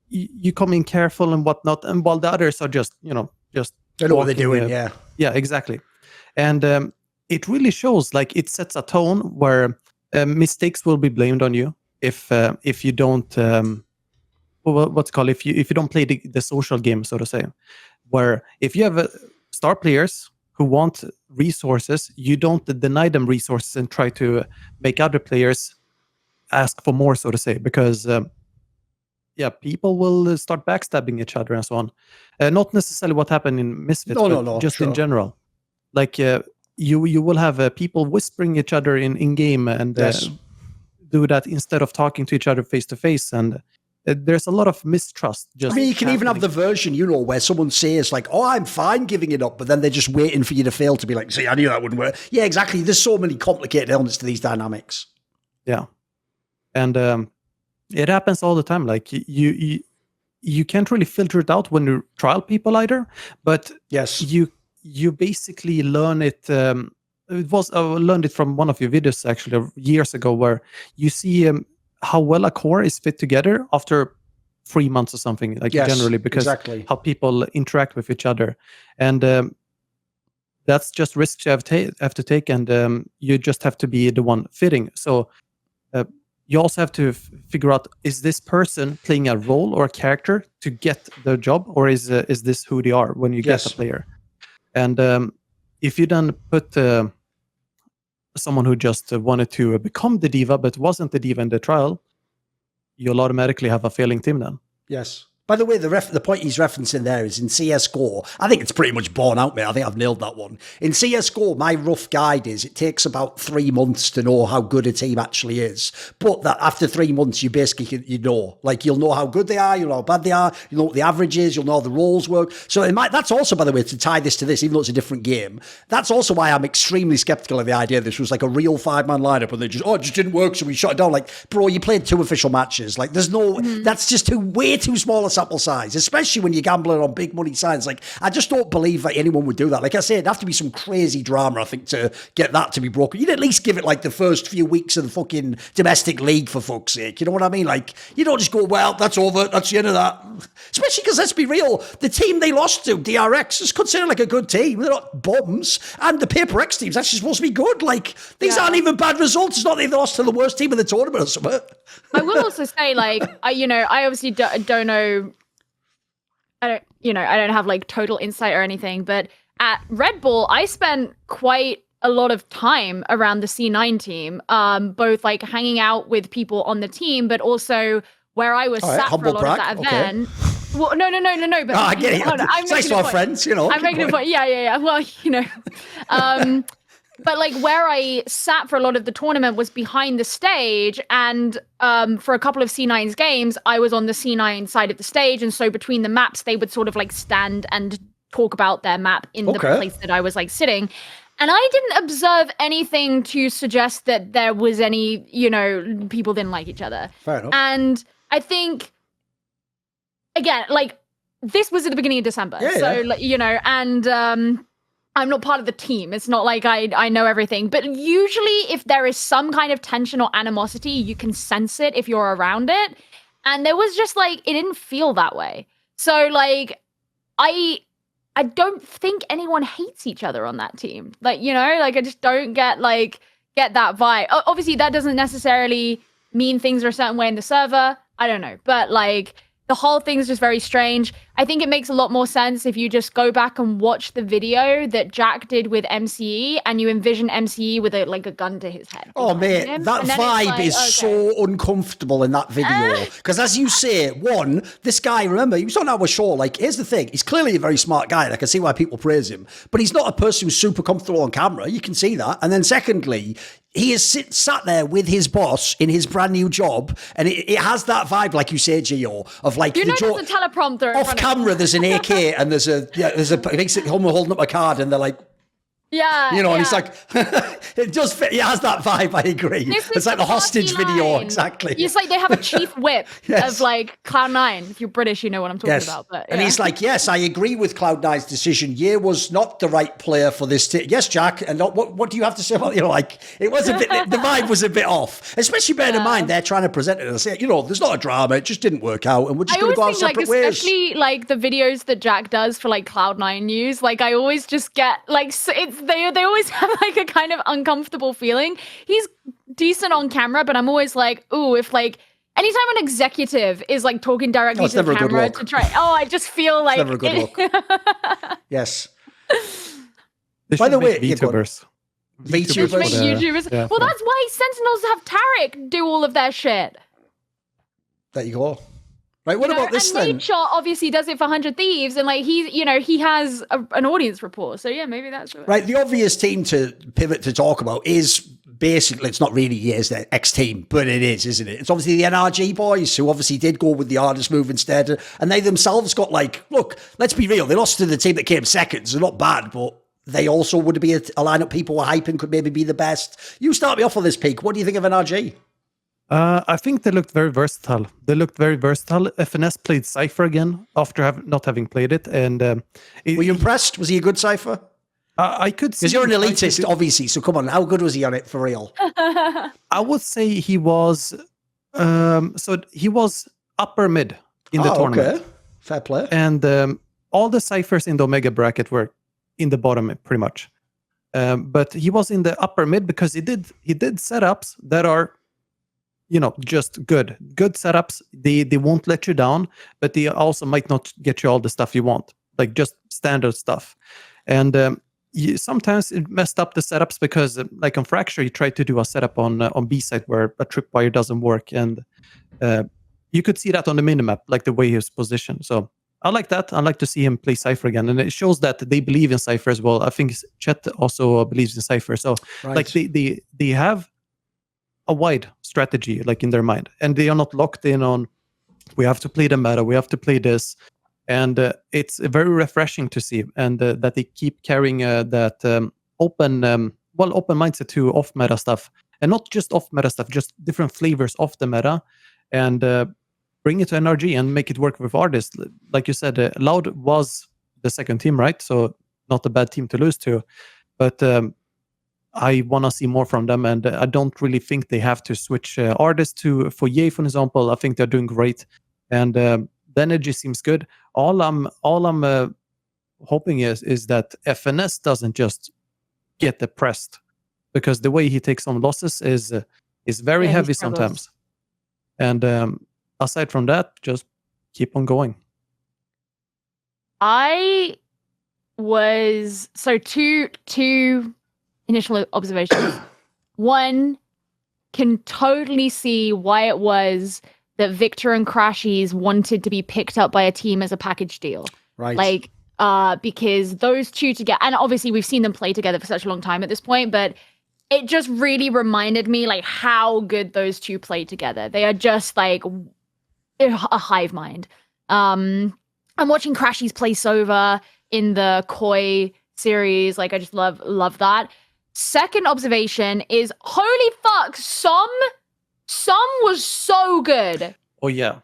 Speaker 4: You come in careful and whatnot, and while the others are just
Speaker 2: they know what they're doing.
Speaker 4: Yeah, exactly. And it really shows, like, it sets a tone where mistakes will be blamed on you if you don't if you don't play the social game, so to say. Where if you have star players who want resources, you don't deny them resources and try to make other players ask for more, so to say, because people will start backstabbing each other and so on. Not necessarily what happened in Misfits, but just in general. Like you will have people whispering each other in game and do that instead of talking to each other face to face, and there's a lot of mistrust.
Speaker 2: I mean, you can even have the version, where someone says like, "Oh, I'm fine giving it up," but then they're just waiting for you to fail to be like, "See, I knew that wouldn't work." Yeah, exactly. There's so many complicated elements to these dynamics.
Speaker 4: Yeah, and it happens all the time. Like you can't really filter it out when you trial people either, but
Speaker 2: yes,
Speaker 4: you basically learn it. I learned it from one of your videos actually years ago, where you see how well a core is fit together after 3 months or something, like generally, because how people interact with each other, and that's just risks you have to take, and you just have to be the one fitting. So you also have to figure out, is this person playing a role or a character to get the job, or is this who they are when you get a player? And if you then put someone who just wanted to become the diva but wasn't the diva in the trial, you'll automatically have a failing team then.
Speaker 2: Yes. By the way, the point he's referencing there is in CSGO. I think it's pretty much borne out, mate. I think I've nailed that one. In CSGO, my rough guide is it takes about 3 months to know how good a team actually is. But that after 3 months, you basically, you'll know how good they are, you'll know how bad they are, you'll know what the average is, you'll know how the roles work. So that's also, by the way, to tie this to this, even though it's a different game, that's also why I'm extremely skeptical of the idea this was like a real 5-man lineup and they it just didn't work, so we shut it down. Like, bro, you played 2 official matches. Like, there's no, that's just way too small a sample size, especially when you're gambling on big money signs. Like, I just don't believe that anyone would do that. Like I said, it'd have to be some crazy drama, I think, to get that to be broken. You'd at least give it like the first few weeks of the fucking domestic league, for fuck's sake. You know what I mean? Like, you don't just go, well, that's over, that's the end of that. Especially because, let's be real, the team they lost to, DRX, is considered like a good team. They're not bums. And the Paper X team's actually supposed to be good. Like, these aren't even bad results. It's not that they lost to the worst team in the tournament or something.
Speaker 3: I will also say, like, I obviously don't know. I don't have like total insight or anything, but at Red Bull, I spent quite a lot of time around the C9 team, both like hanging out with people on the team, but also where I was sat for a lot of that event. Okay. Well, no. But
Speaker 2: I get it. It's nice to have friends,
Speaker 3: I'm making a point. Yeah. Well, but like where I sat for a lot of the tournament was behind the stage, and for a couple of C9's games, I was on the C9 side of the stage, and so between the maps, they would sort of like stand and talk about their map in the place that I was like sitting. And I didn't observe anything to suggest that there was any, people didn't like each other.
Speaker 2: Fair enough.
Speaker 3: And I think, again, like, this was at the beginning of December. And I'm not part of the team. It's not like I know everything. But usually if there is some kind of tension or animosity, you can sense it if you're around it. And there was just like, it didn't feel that way. So like, I don't think anyone hates each other on that team. Like, I just don't get that vibe. Obviously, that doesn't necessarily mean things are a certain way in the server. I don't know. But like, the whole thing's just very strange. I think it makes a lot more sense if you just go back and watch the video that Jack did with MCE, and you envision MCE with a gun to his head.
Speaker 2: Oh, mate, that vibe is so uncomfortable in that video. Because as you say, one, this guy, remember, he was on our show. Like, here's the thing. He's clearly a very smart guy, and I can see why people praise him. But he's not a person who's super comfortable on camera. You can see that. And then secondly, he is sat there with his boss in his brand new job, and it has that vibe, like you say, Gio, of like
Speaker 3: there's a teleprompter
Speaker 2: off camera. There's an AK, and there's a basically holding up a card, and they're like, and he's like, it does fit. It has that vibe. I agree. It's like the hostage video, exactly.
Speaker 3: It's like they have a chief whip of like Cloud9. If you're British, you know what I'm talking about. But,
Speaker 2: and he's like, yes, I agree with Cloud9's decision. Ye was not the right player for this. Yes, Jack. And what do you have to say about it was a bit. The vibe was a bit off, especially bearing in mind they're trying to present it and say, there's not a drama. It just didn't work out, and we're just going to go our separate ways.
Speaker 3: Especially like the videos that Jack does for like Cloud9 news. Like I always just get like they always have like a kind of uncomfortable feeling. He's decent on camera, but I'm always like, ooh, if like anytime an executive is like talking directly to the camera to try, I just feel like
Speaker 2: it's never a good look. Yes.
Speaker 4: By the way, VTubers.
Speaker 3: YouTubers.
Speaker 4: Yeah,
Speaker 3: well, that's why Sentinels have Tarek do all of their shit.
Speaker 2: There you go. Right, what about this then?
Speaker 3: Nature obviously does it for 100 Thieves, and like he has an audience report. So yeah, maybe that's
Speaker 2: right. The obvious team to pivot to talk about is basically, it's not really Ye's their X team, but it is, isn't it? It's obviously the NRG boys who obviously did go with the hardest move instead, and they themselves got look, let's be real, they lost to the team that came second, so not bad, but they also would be a lineup people were hyping could maybe be the best. You start me off on this, Peak. What do you think of NRG?
Speaker 4: I think they looked very versatile. FNS played Cypher again after not having played it. And
Speaker 2: were you impressed? Was he a good Cypher?
Speaker 4: I could see.
Speaker 2: Because you're an elitist, obviously. So come on, how good was he on it for real?
Speaker 4: I would say he was. He was upper mid in the tournament. Okay.
Speaker 2: Fair play.
Speaker 4: And all the Cyphers in the Omega bracket were in the bottom pretty much. But he was in the upper mid because he did setups that are, just good setups. They won't let you down, but they also might not get you all the stuff you want, like just standard stuff. And sometimes it messed up the setups because, like on Fracture, he tried to do a setup on B side where a tripwire doesn't work, and you could see that on the minimap, like the way he was positioned. So I like that. I like to see him play Cypher again, and it shows that they believe in Cypher as well. I think Chet also believes in Cypher. So like they have a wide strategy like in their mind, and they are not locked in on we have to play the meta, we have to play this, and it's very refreshing to see, and that they keep carrying that open mindset to off meta stuff, and not just off meta stuff, just different flavors of the meta, and bring it to NRG and make it work with artists. Like you said, Loud was the second team, right? So not a bad team to lose to, but I want to see more from them, and I don't really think they have to switch artists for Ye, for example. I think they're doing great, and the energy seems good. All I'm hoping is that FNS doesn't just get depressed, because the way he takes on losses is very heavy sometimes. And aside from that, just keep on going.
Speaker 3: I was two initial observations. One, can totally see why it was that Victor and Crashies wanted to be picked up by a team as a package deal.
Speaker 2: Right.
Speaker 3: Like, because those two together, and obviously we've seen them play together for such a long time at this point, but it just really reminded me like how good those two play together. They are just like a hive mind. I'm watching Crashies play Sova in the Koi series. Like, I just love that. Second observation is, holy fuck, Som was so good.
Speaker 4: Oh yeah.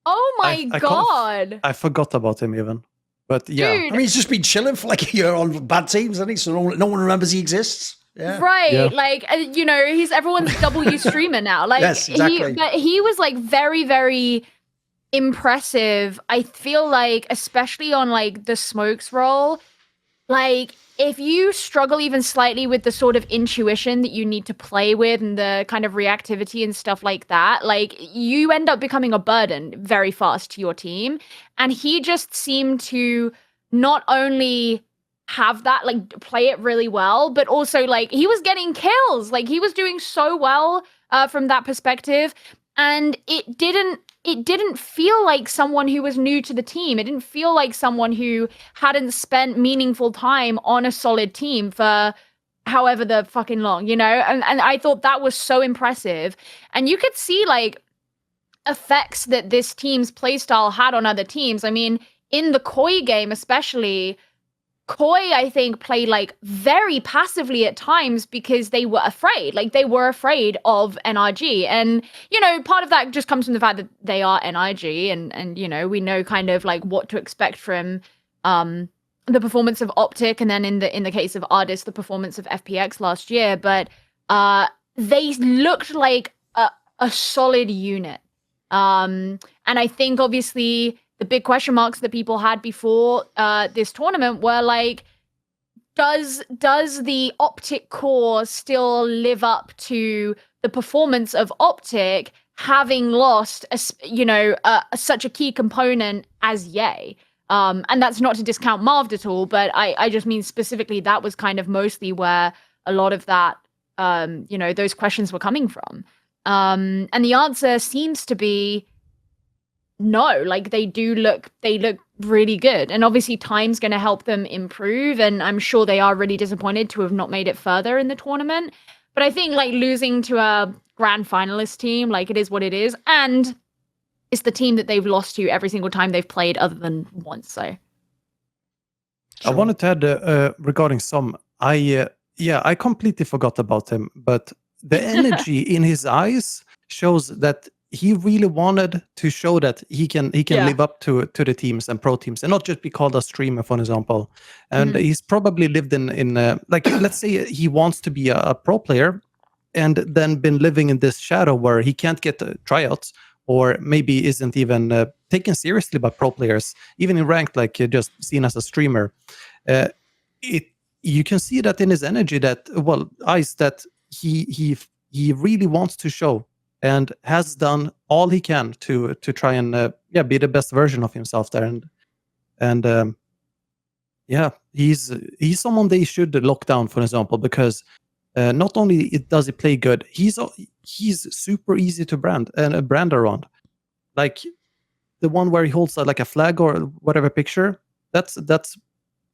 Speaker 3: Oh my god.
Speaker 4: I forgot about him even. But yeah.
Speaker 3: Dude.
Speaker 2: I mean, he's just been chilling for like a year on bad teams, hasn't he? So no one remembers he exists. Yeah.
Speaker 3: Right. Yeah. Like, he's everyone's W streamer now. Like,
Speaker 2: yes, exactly.
Speaker 3: he was like very, very impressive. I feel like, especially on like the Smokes role, like, if you struggle even slightly with the sort of intuition that you need to play with and the kind of reactivity and stuff like that, like, you end up becoming a burden very fast to your team. And he just seemed to not only have that, like, play it really well, but also, like, he was getting kills. Like, he was doing so well from that perspective. And it didn't feel like someone who was new to the team. It didn't feel like someone who hadn't spent meaningful time on a solid team for however the fucking long, you know? And I thought that was so impressive. And you could see, like, effects that this team's playstyle had on other teams. I mean, in the Koi game especially, Koi, I think, played, like, very passively at times because they were afraid. Like, they were afraid of NRG. And, you know, part of that just comes from the fact that they are NRG. And you know, we know kind of, like, what to expect from the performance of Optic. And then in the case of Ardis, the performance of FPX last year. But they looked like a solid unit. And I think, obviously, the big question marks that people had before this tournament were like, does the Optic core still live up to the performance of Optic, having lost such a key component as Ye? And that's not to discount Marved at all, but I just mean specifically that was kind of mostly where a lot of that those questions were coming from. And the answer seems to be no. Like, they look really good, and obviously time's going to help them improve, and I'm sure they are really disappointed to have not made it further in the tournament. But I think, like, losing to a grand finalist team, like, it is what it is, and it's the team that they've lost to every single time they've played other than once. So
Speaker 4: I wanted to add regarding some, I completely forgot about him, but the energy in his eyes shows that he really wanted to show that he can live up to the teams and pro teams and not just be called a streamer, for example. And he's probably lived in like, let's say he wants to be a pro player and then been living in this shadow where he can't get tryouts, or maybe isn't even taken seriously by pro players, even in ranked, like just seen as a streamer. You can see that in his energy that he really wants to show and has done all he can to try and be the best version of himself there. And he's someone they should lock down, for example, because not only does he play good, he's super easy to brand around. Like the one where he holds like a flag or whatever picture, that's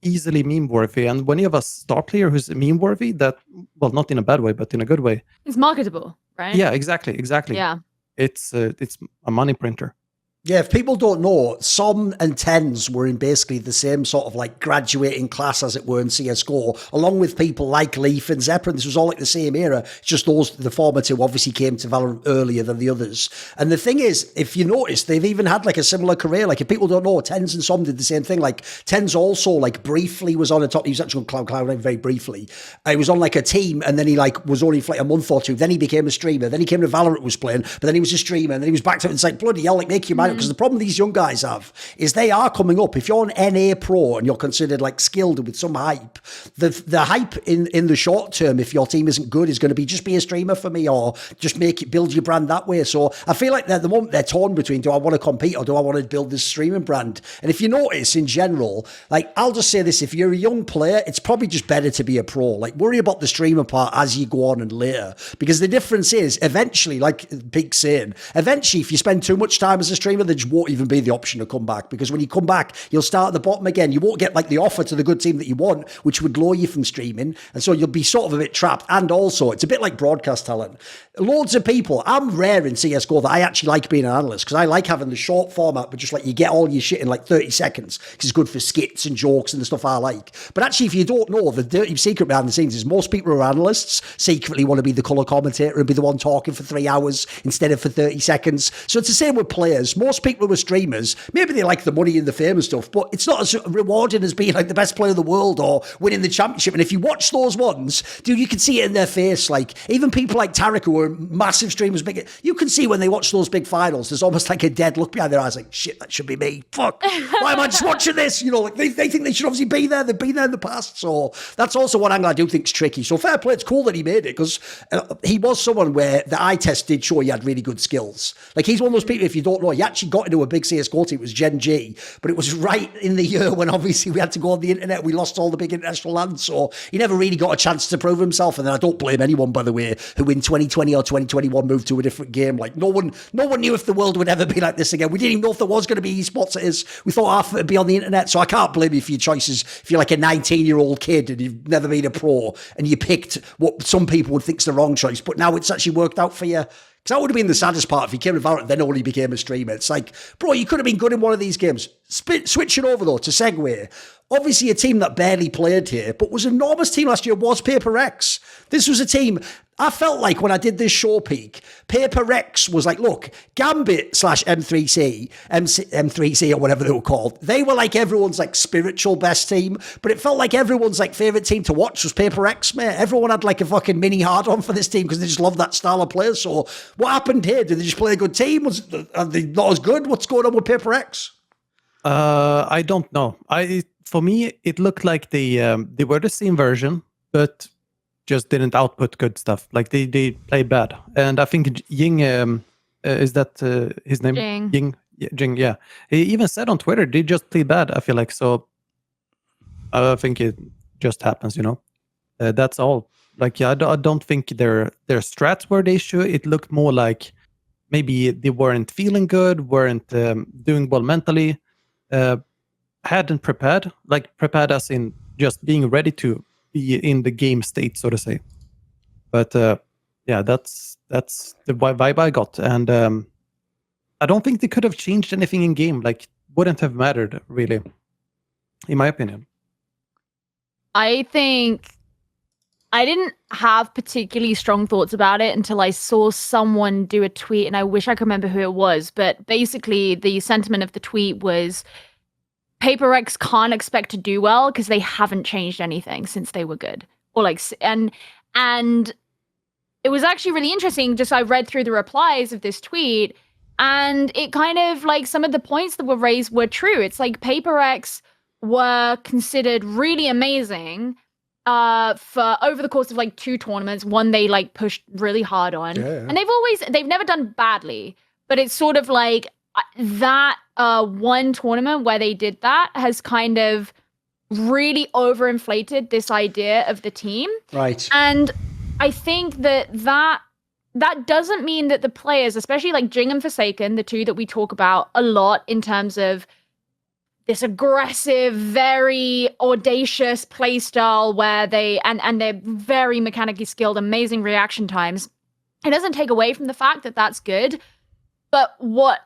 Speaker 4: easily meme worthy. And when you have a star player who's meme worthy, that, well, not in a bad way, but in a good way,
Speaker 3: it's marketable, right?
Speaker 4: Yeah, exactly. Yeah, it's a money printer.
Speaker 2: Yeah, if people don't know, Som and Tens were in basically the same sort of like graduating class, as it were, in CSGO, along with people like Leaf and Zephyr. This was all like the same era. It's just the former two obviously came to Valorant earlier than the others. And the thing is, if you notice, they've even had like a similar career. Like, if people don't know, Tens and Som did the same thing. Like, Tens also like briefly was on a top. He was actually on Cloud9 very briefly. He was on like a team, and then he like was only for like a month or two. Then he became a streamer. Then he came to Valorant, was playing, but then he was a streamer, and then he was back to it. It's like, bloody hell, like, make your mind up. Because the problem these young guys have is they are coming up. If you're an NA pro and you're considered like skilled with some hype, the hype in the short term, if your team isn't good, is going to be just be a streamer for me, or just build your brand that way. So I feel like at the moment they're torn between, do I want to compete or do I want to build this streaming brand? And if you notice in general, like, I'll just say this, if you're a young player, it's probably just better to be a pro. Like, worry about the streamer part as you go on and later, because the difference is eventually, like Peak's saying, eventually if you spend too much time as a streamer, there just won't even be the option to come back, because when you come back, you'll start at the bottom again. You won't get like the offer to the good team that you want, which would lure you from streaming, and so you'll be sort of a bit trapped. And also, it's a bit like broadcast talent. Loads of people, I'm rare in CSGO that I actually like being an analyst, because I like having the short format, but just like you get all your shit in like 30 seconds, because it's good for skits and jokes and the stuff I like. But actually, if you don't know, the dirty secret behind the scenes is most people who are analysts secretly want to be the colour commentator and be the one talking for 3 hours instead of for 30 seconds. So it's the same with players. most people who are streamers, maybe they like the money and the fame and stuff, but it's not as rewarding as being like the best player in the world or winning the championship. And if you watch those ones, dude, you can see it in their face. Like, even people like Tarek, who are massive streamers, you can see when they watch those big finals, there's almost like a dead look behind their eyes, like, shit, that should be me. Fuck, why am I just watching this? You know, like, they think they should obviously be there. They've been there in the past. So that's also one angle I do think is tricky. So fair play, it's cool that he made it, because he was someone where the eye test did show he had really good skills. Like, he's one of those people, if you don't know, he actually got into a big CSGO team. It was Gen G, but it was right in the year when obviously we had to go on the internet. We lost all the big international lands, so he never really got a chance to prove himself. And then I don't blame anyone, by the way, who in 2020 or 2021 moved to a different game. Like, no one knew if the world would ever be like this again. We didn't even know if there was going to be esports. It is. We thought half of it would be on the internet. So I can't blame you for your choices. If you're like a 19-year-old kid and you've never been a pro and you picked what some people would think is the wrong choice, but now it's actually worked out for you. Because that would have been the saddest part if he came to Valorant then only became a streamer. It's like, bro, you could have been good in one of these games. Switching over, though, to segue. Obviously, a team that barely played here, but was an enormous team last year, was Paper Rex. This was a team, I felt like when I did this show peak, Paper Rex was like, look, Gambit / M3C or whatever they were called, they were like everyone's like spiritual best team, but it felt like everyone's like favourite team to watch was Paper Rex, mate. Everyone had like a fucking mini hard-on for this team because they just loved that style of play. So what happened here? Did they just play a good team? Are they not as good? What's going on with Paper Rex?
Speaker 4: I don't know. For me, it looked like they were the same version, but just didn't output good stuff. Like they played bad. And I think Ying, is that his name? Jing, yeah. He even said on Twitter, they just play bad, I feel like. So I think it just happens, you know. That's all. Like, yeah, I don't think their strats were the issue. It looked more like maybe they weren't feeling good, weren't doing well mentally. Hadn't prepared as in just being ready to be in the game state, so to say. But yeah, that's the vibe I got, and I don't think they could have changed anything in game. Like, wouldn't have mattered really, in my opinion.
Speaker 3: I think I didn't have particularly strong thoughts about it until I saw someone do a tweet, and I wish I could remember who it was, but basically the sentiment of the tweet was, Paper Rex can't expect to do well because they haven't changed anything since they were good. Or like, and it was actually really interesting. Just I read through the replies of this tweet, and it kind of like some of the points that were raised were true. It's like Paper Rex were considered really amazing for over the course of like 2 tournaments. One they like pushed really hard on, and they've never done badly, but it's sort of like that one tournament where they did that has kind of really overinflated this idea of the team.
Speaker 2: Right.
Speaker 3: And I think that doesn't mean that the players, especially like Jing and Forsaken, the two that we talk about a lot in terms of this aggressive, very audacious playstyle where and they're very mechanically skilled, amazing reaction times. It doesn't take away from the fact that that's good. But what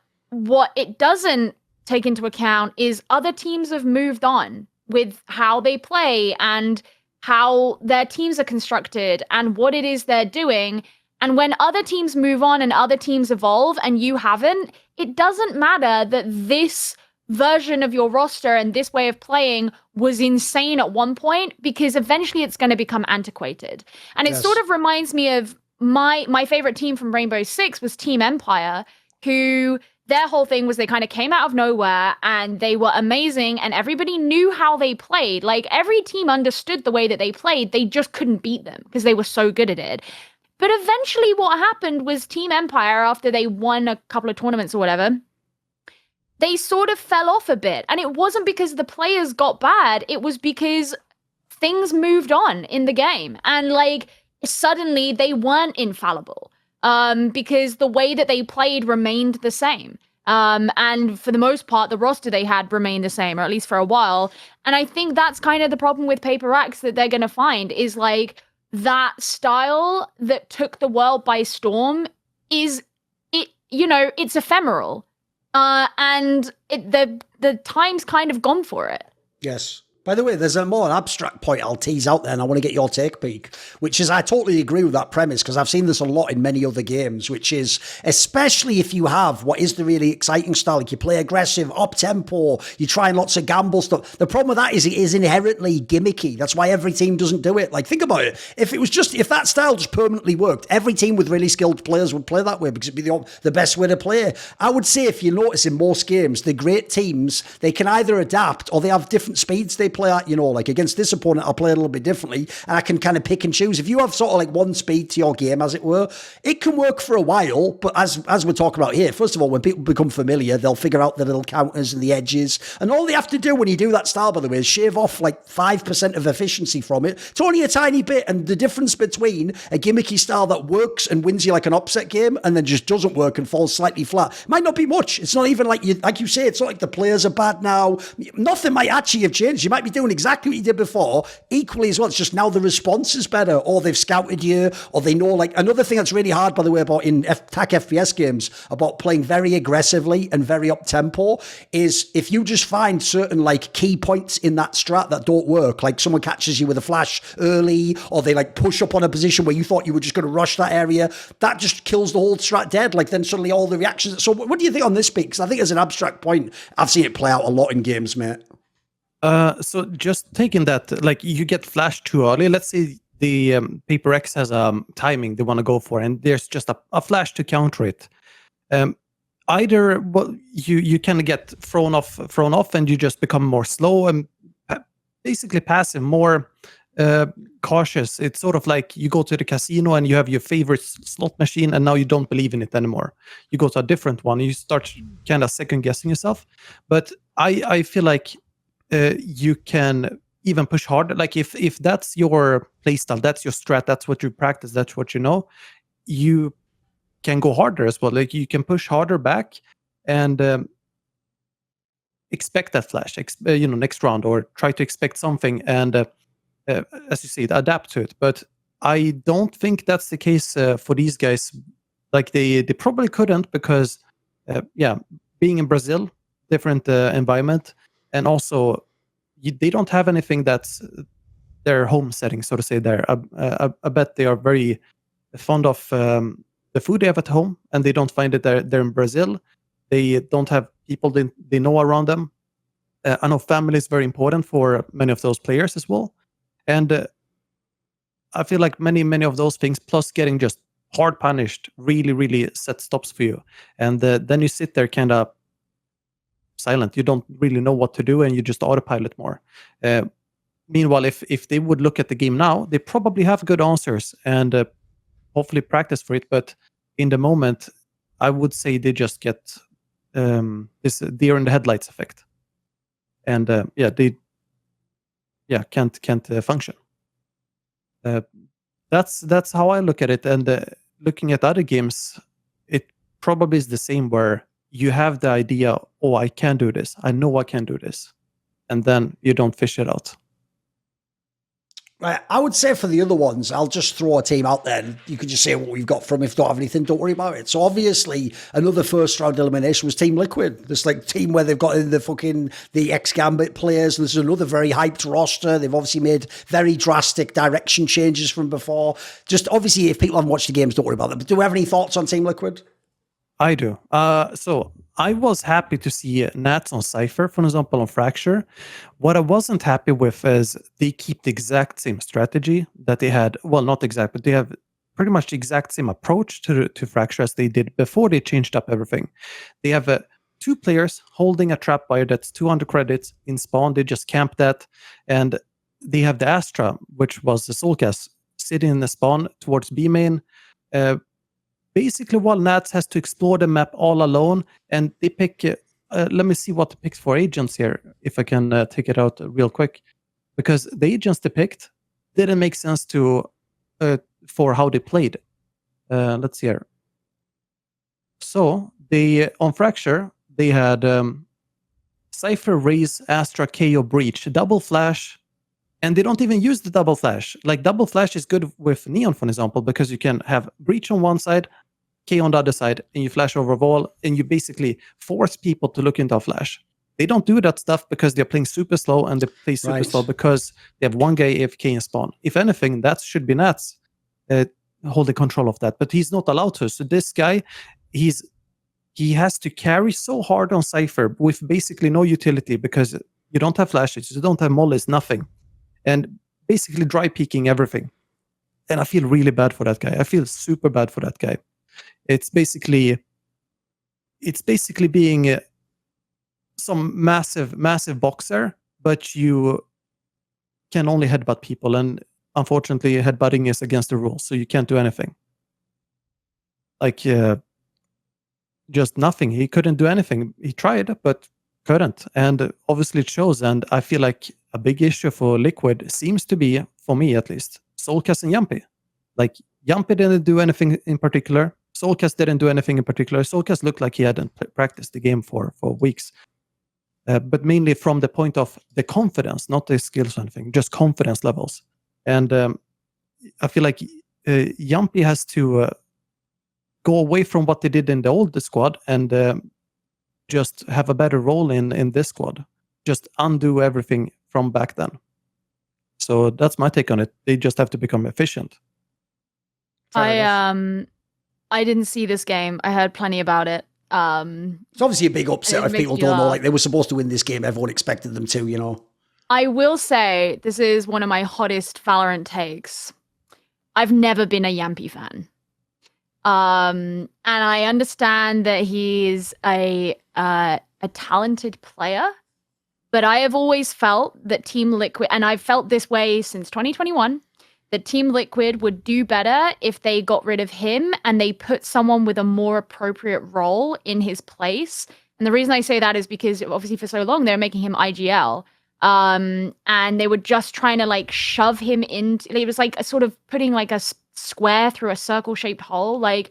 Speaker 3: it doesn't take into account is other teams have moved on with how they play and how their teams are constructed and what it is they're doing. And when other teams move on and other teams evolve and you haven't, it doesn't matter that this version of your roster and this way of playing was insane at one point, because eventually it's going to become antiquated. And it sort of reminds me of my favorite team from Rainbow Six was Team Empire, who their whole thing was they kind of came out of nowhere and they were amazing and everybody knew how they played. Like, every team understood the way that they played. They just couldn't beat them because they were so good at it. But eventually what happened was Team Empire, after they won a couple of tournaments or whatever, they sort of fell off a bit. And it wasn't because the players got bad. It was because things moved on in the game. And like, suddenly they weren't infallible. Because the way that they played remained the same. And for the most part, the roster they had remained the same, or at least for a while. And I think that's kind of the problem with Paper Rex that they're going to find is like that style that took the world by storm it's ephemeral. And the time's kind of gone for it.
Speaker 2: Yes. By the way, there's a more abstract point I'll tease out there, and I want to get your take, Peak, which is I totally agree with that premise, because I've seen this a lot in many other games, which is, especially if you have what is the really exciting style, like you play aggressive, up-tempo, you're trying lots of gamble stuff. The problem with that is it is inherently gimmicky. That's why every team doesn't do it. Like, think about it. If that style just permanently worked, every team with really skilled players would play that way, because it'd be the best way to play. I would say, if you notice in most games, the great teams, they can either adapt or they have different speeds they play at, like against this opponent, I'll play a little bit differently, and I can kind of pick and choose. If you have sort of like one speed to your game, as it were, it can work for a while, but as we're talking about here, first of all, when people become familiar, they'll figure out the little counters and the edges, and all they have to do when you do that style, by the way, is shave off like 5% of efficiency from it. It's only a tiny bit, and the difference between a gimmicky style that works and wins you like an upset game, and then just doesn't work and falls slightly flat, might not be much. It's not even like you say, it's not like the players are bad now. Nothing might actually have changed. You might be doing exactly what you did before, equally as well. It's just now the response is better, or they've scouted you, or they know. Like, another thing that's really hard, by the way, about in attack FPS games, about playing very aggressively and very up tempo, is if you just find certain like key points in that strat that don't work, like someone catches you with a flash early, or they like push up on a position where you thought you were just going to rush that area, that just kills the whole strat dead. Like, then suddenly all the reactions. So what do you think on this, Because I think as an abstract point, I've seen it play out a lot in games, mate.
Speaker 4: So just taking that, like, you get flashed too early. Let's say the Paper X has a timing they want to go for, and there's just a flash to counter it. Either you kind of get thrown off, and you just become more slow and basically passive, more cautious. It's sort of like you go to the casino and you have your favorite slot machine, and now you don't believe in it anymore. You go to a different one, and you start kind of second guessing yourself. But I feel like you can even push harder. Like, if that's your playstyle, that's your strat, that's what you practice, that's what you know, you can go harder as well. Like, you can push harder back and expect that flash, next round, or try to expect something, and as you say, adapt to it. But I don't think that's the case for these guys. Like, they probably couldn't, because being in Brazil, different environment, and also they don't have anything that's their home setting, so to say. There, I bet they are very fond of the food they have at home, and they don't find it there in Brazil. They don't have people they know around them. I know family is very important for many of those players as well, and I feel like many of those things, plus getting just hard punished, really set stops for you, and then you sit there kind of silent. You don't really know what to do, and you just autopilot more. Meanwhile, if they would look at the game now, they probably have good answers and hopefully practice for it. But in the moment, I would say they just get this deer in the headlights effect, and they can't function. That's how I look at it. And looking at other games, it probably is the same, where you have the idea, oh, I can do this, I know I can do this, and then you don't fish it out.
Speaker 2: Right, I would say for the other ones, I'll just throw a team out there, and you can just say what we've got from. If you don't have anything, don't worry about it. So obviously, another first round elimination was Team Liquid. This like team where they've got in the X Gambit players. This is another very hyped roster. They've obviously made very drastic direction changes from before. Just obviously, if people haven't watched the games, don't worry about them. But do we have any thoughts on Team Liquid?
Speaker 4: I do. So I was happy to see Nats on Cypher, for example, on Fracture. What I wasn't happy with is they keep the exact same strategy that they had. Well, not exact, but they have pretty much the exact same approach to Fracture as they did before they changed up everything. They have 2 players holding a trap wire that's 200 credits in spawn. They just camp that. And they have the Astra, which was the Soulcast, sitting in the spawn towards B main. Basically, while Nats has to explore the map all alone, and they pick. Let me see what they picked for agents here, if I can take it out real quick, because the agents they picked didn't make sense for how they played. Let's see here. So they on Fracture they had Cypher, Raze, Astra, KO, Breach, double flash. And they don't even use the double flash. Like, double flash is good with Neon, for example, because you can have Breach on one side, K on the other side, and you flash over wall, and you basically force people to look into a flash. they don't do that stuff because they're playing super slow, and they play super slow because they have one guy AFK in spawn. If anything, that should be Nats holding control of that, but he's not allowed to. So this guy, he has to carry so hard on Cypher with basically no utility because you don't have flashes, you don't have mollies, nothing, and basically dry peeking everything. And I feel really bad for that guy. I feel super bad for that guy. It's basically being some massive boxer, but you can only headbutt people, and unfortunately headbutting is against the rules, so you can't do anything. Like just nothing. He couldn't do anything. He tried but couldn't, and obviously it shows. And I feel like a big issue for Liquid seems to be, for me at least, Soulcast and Yampi. Like Yampi didn't do anything in particular, Soulcast didn't do anything in particular. Soulcast looked like he hadn't practiced the game for weeks. But mainly from the point of the confidence, not the skills or anything, just confidence levels. And I feel like Yampi has to go away from what they did in the old squad and just have a better role in this squad. Just undo everything from back then. So that's my take on it. They just have to become efficient.
Speaker 3: I didn't see this game. I heard plenty about it.
Speaker 2: It's obviously a big upset if people don't know. Like, they were supposed to win this game. Everyone expected them to, you know.
Speaker 3: I will say this is one of my hottest Valorant takes. I've never been a Yampi fan. And I understand that he's a talented player, but I have always felt that Team Liquid, and I've felt this way since 2021, that Team Liquid would do better if they got rid of him and they put someone with a more appropriate role in his place. And the reason I say that is because obviously for so long they're making him IGL. And they were just trying to like shove him into, it was like a sort of putting like a square through a circle shaped hole. Like,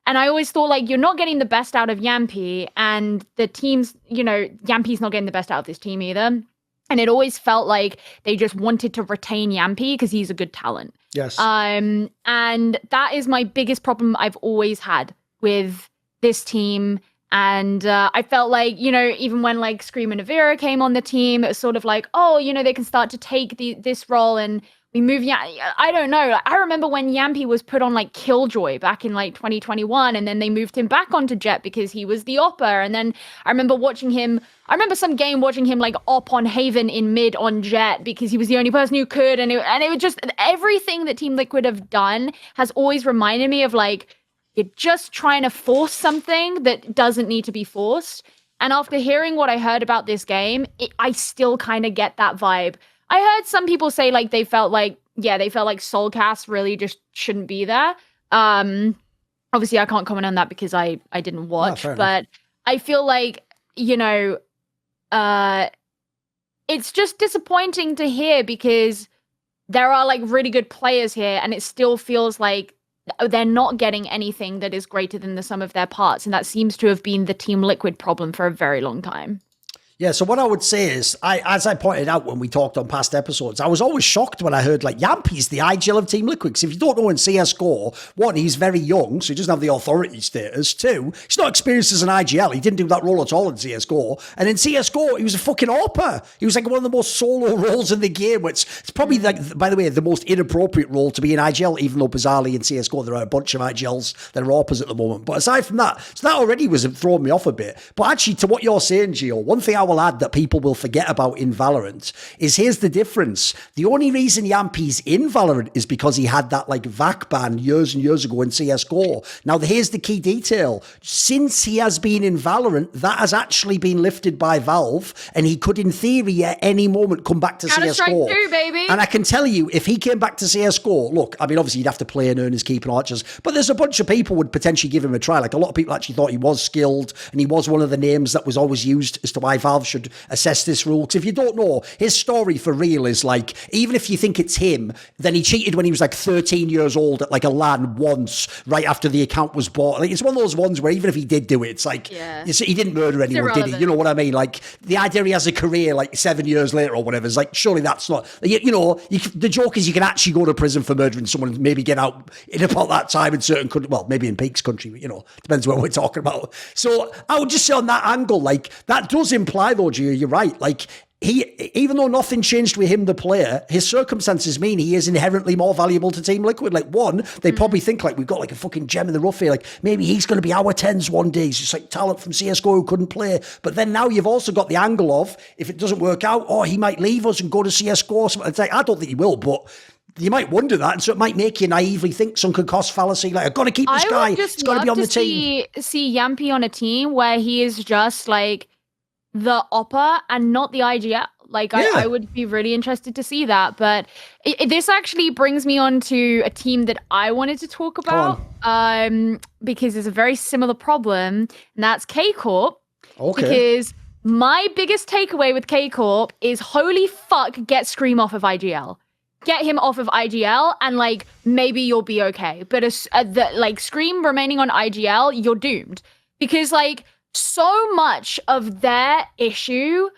Speaker 3: and I always thought like, you're not getting the best out of Yampi, and the teams, you know, Yampi's not getting the best out of this team either. And it always felt like they just wanted to retain Yampi because he's a good talent.
Speaker 2: Yes.
Speaker 3: And that is my biggest problem I've always had with this team. And I felt like, you know, even when like Scream and Avira came on the team, it was sort of like, oh, you know, they can start to take this role and we move. Yeah, I don't know. I remember when Yampi was put on like Killjoy back in like 2021, and then they moved him back onto Jet because he was the opper. And then I remember watching him like op on Haven in mid on Jet because he was the only person who could. And it was just everything that Team Liquid have done has always reminded me of like, you're just trying to force something that doesn't need to be forced. And after hearing what I heard about this game, I still kind of get that vibe. I heard some people say like they felt like Soulcast really just shouldn't be there. Obviously I can't comment on that because I didn't watch, but I feel like, you know, it's just disappointing to hear because there are like really good players here, and it still feels like they're not getting anything that is greater than the sum of their parts. And that seems to have been the Team Liquid problem for a very long time.
Speaker 2: Yeah, so what I would say is, as I pointed out when we talked on past episodes, I was always shocked when I heard, like, Yampi's the IGL of Team Liquid. Because if you don't know in CSGO, one, he's very young, so he doesn't have the authority status. Two, he's not experienced as an IGL. He didn't do that role at all in CSGO. And in CSGO, he was a fucking AWPer. He was like one of the most solo roles in the game, which it's probably, like, by the way, the most inappropriate role to be an IGL, even though bizarrely in CSGO there are a bunch of IGLs that are AWPers at the moment. But aside from that, so that already was throwing me off a bit. But actually, to what you're saying, Gio, one thing I will add that people will forget about in Valorant is, here's the difference. The only reason Yampi's in Valorant is because he had that like VAC ban years and years ago in CSGO. Now, here's the key detail. Since he has been in Valorant, that has actually been lifted by Valve, and he could, in theory, at any moment come back to CSGO.
Speaker 3: 2, baby.
Speaker 2: And I can tell you, if he came back to CSGO, look, I mean, obviously you'd have to play and earn his keep and archers, but there's a bunch of people would potentially give him a try. Like, a lot of people actually thought he was skilled, and he was one of the names that was always used as to why Valve should assess this rule. Because if you don't know, his story for real is like, even if you think it's him, then he cheated when he was like 13 years old at like a LAN once, right after the account was bought. Like, it's one of those ones where even if he did do it, it's like, he didn't murder anyone, did he? You know what I mean? Like, the idea he has a career like 7 years later or whatever is like, surely that's not, you know, the joke is you can actually go to prison for murdering someone and maybe get out in about that time in certain countries. Well, maybe in Peak's country, but, you know, depends what we're talking about. So I would just say on that angle, like, that does imply say though, Gio, you're right. Like, even though nothing changed with him, the player, his circumstances mean he is inherently more valuable to Team Liquid. Like, one, they probably think like we've got like a fucking gem in the rough here. Like, maybe he's going to be our tens one day. He's just like talent from CSGO who couldn't play. But then now you've also got the angle of, if it doesn't work out, he might leave us and go to CSGO or something. It's like, I don't think he will, but you might wonder that. And so it might make you naively think sunk cost fallacy. Like, I've got to keep this guy. He's got to be on the team.
Speaker 3: See Yampi on a team where he is just like the Oppa and not the IGL. Like, I would be really interested to see that. But this actually brings me on to a team that I wanted to talk about because there's a very similar problem, and that's K-Corp.
Speaker 2: Okay.
Speaker 3: Because my biggest takeaway with K-Corp is, holy fuck, get Scream off of IGL. Get him off of IGL, and like maybe you'll be okay. But Scream remaining on IGL, you're doomed. Because like so much of their issue,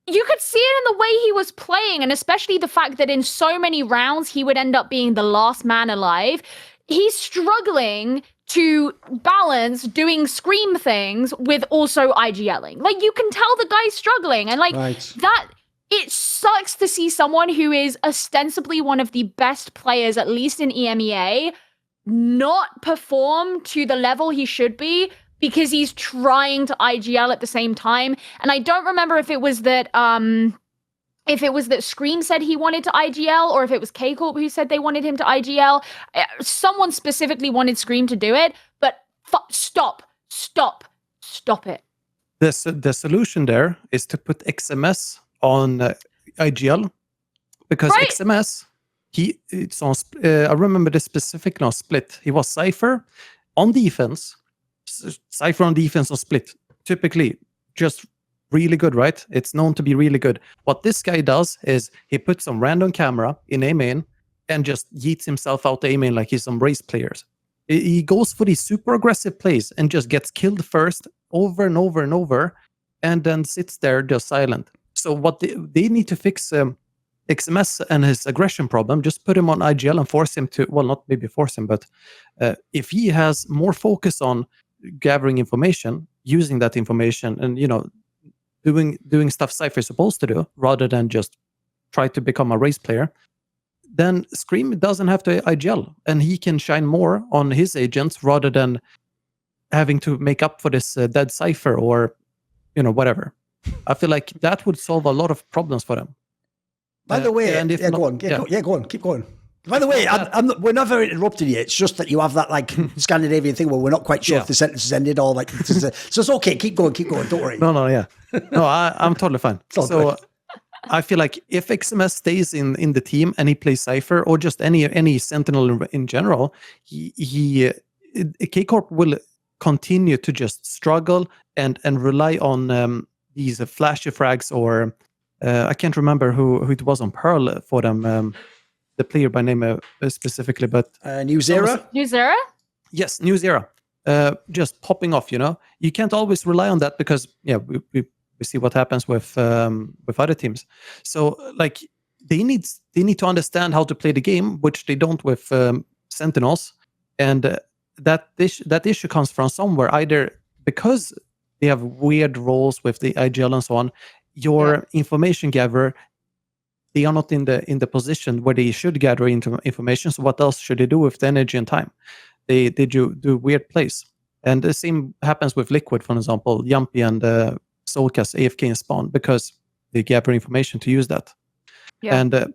Speaker 3: you could see it in the way he was playing, and especially the fact that in so many rounds he would end up being the last man alive. He's struggling to balance doing Scream things with also IGLing. Like, you can tell the guy's struggling, and like that. It sucks to see someone who is ostensibly one of the best players, at least in EMEA, not perform to the level he should be because he's trying to IGL at the same time. And I don't remember if it was that Scream said he wanted to IGL, or if it was K-Corp who said they wanted him to IGL. Someone specifically wanted Scream to do it, but stop it.
Speaker 4: The solution there is to put XMS on IGL, because XMS, it's on. I remember the specific on Split. He was Cypher on defense. Cypher on defense on Split. Typically, just really good, right? It's known to be really good. What this guy does is he puts some random camera in A main and just yeets himself out A main like he's some race players. He goes for these super aggressive plays and just gets killed first over and over and over, and then sits there just silent. So what they need to fix XMS and his aggression problem, just put him on IGL and force him to, well, not maybe force him, but if he has more focus on gathering information, using that information, and, you know, doing stuff Cypher is supposed to do, rather than just try to become a race player, then Scream doesn't have to IGL, and he can shine more on his agents rather than having to make up for this dead Cypher or, you know, whatever. I feel like that would solve a lot of problems for them.
Speaker 2: By the way, go on, keep going. By the way, we're never interrupting you. It's just that you have that like Scandinavian thing where we're not quite sure if the sentence is ended or like. So it's okay. Keep going. Don't worry.
Speaker 4: No, I'm totally fine. So I feel like if XMS stays in the team and he plays Cypher or just any Sentinel in general, K-Corp will continue to just struggle and rely on these flashy frags, or I can't remember who it was on Pearl for them. The player by name specifically, but
Speaker 2: New Zera?
Speaker 3: New Zera?
Speaker 4: Yes, New Zera. Just popping off, you know. You can't always rely on that because we see what happens with other teams. So like they need to understand how to play the game, which they don't with Sentinels, and that issue comes from somewhere, either because they have weird roles with the IGL and so on. Your information gatherer, they are not in the position where they should gather information. So what else should they do with the energy and time? They do weird plays. And the same happens with Liquid, for example. Yampi and Soulcast AFK in spawn because they gather information to use that. Yeah. And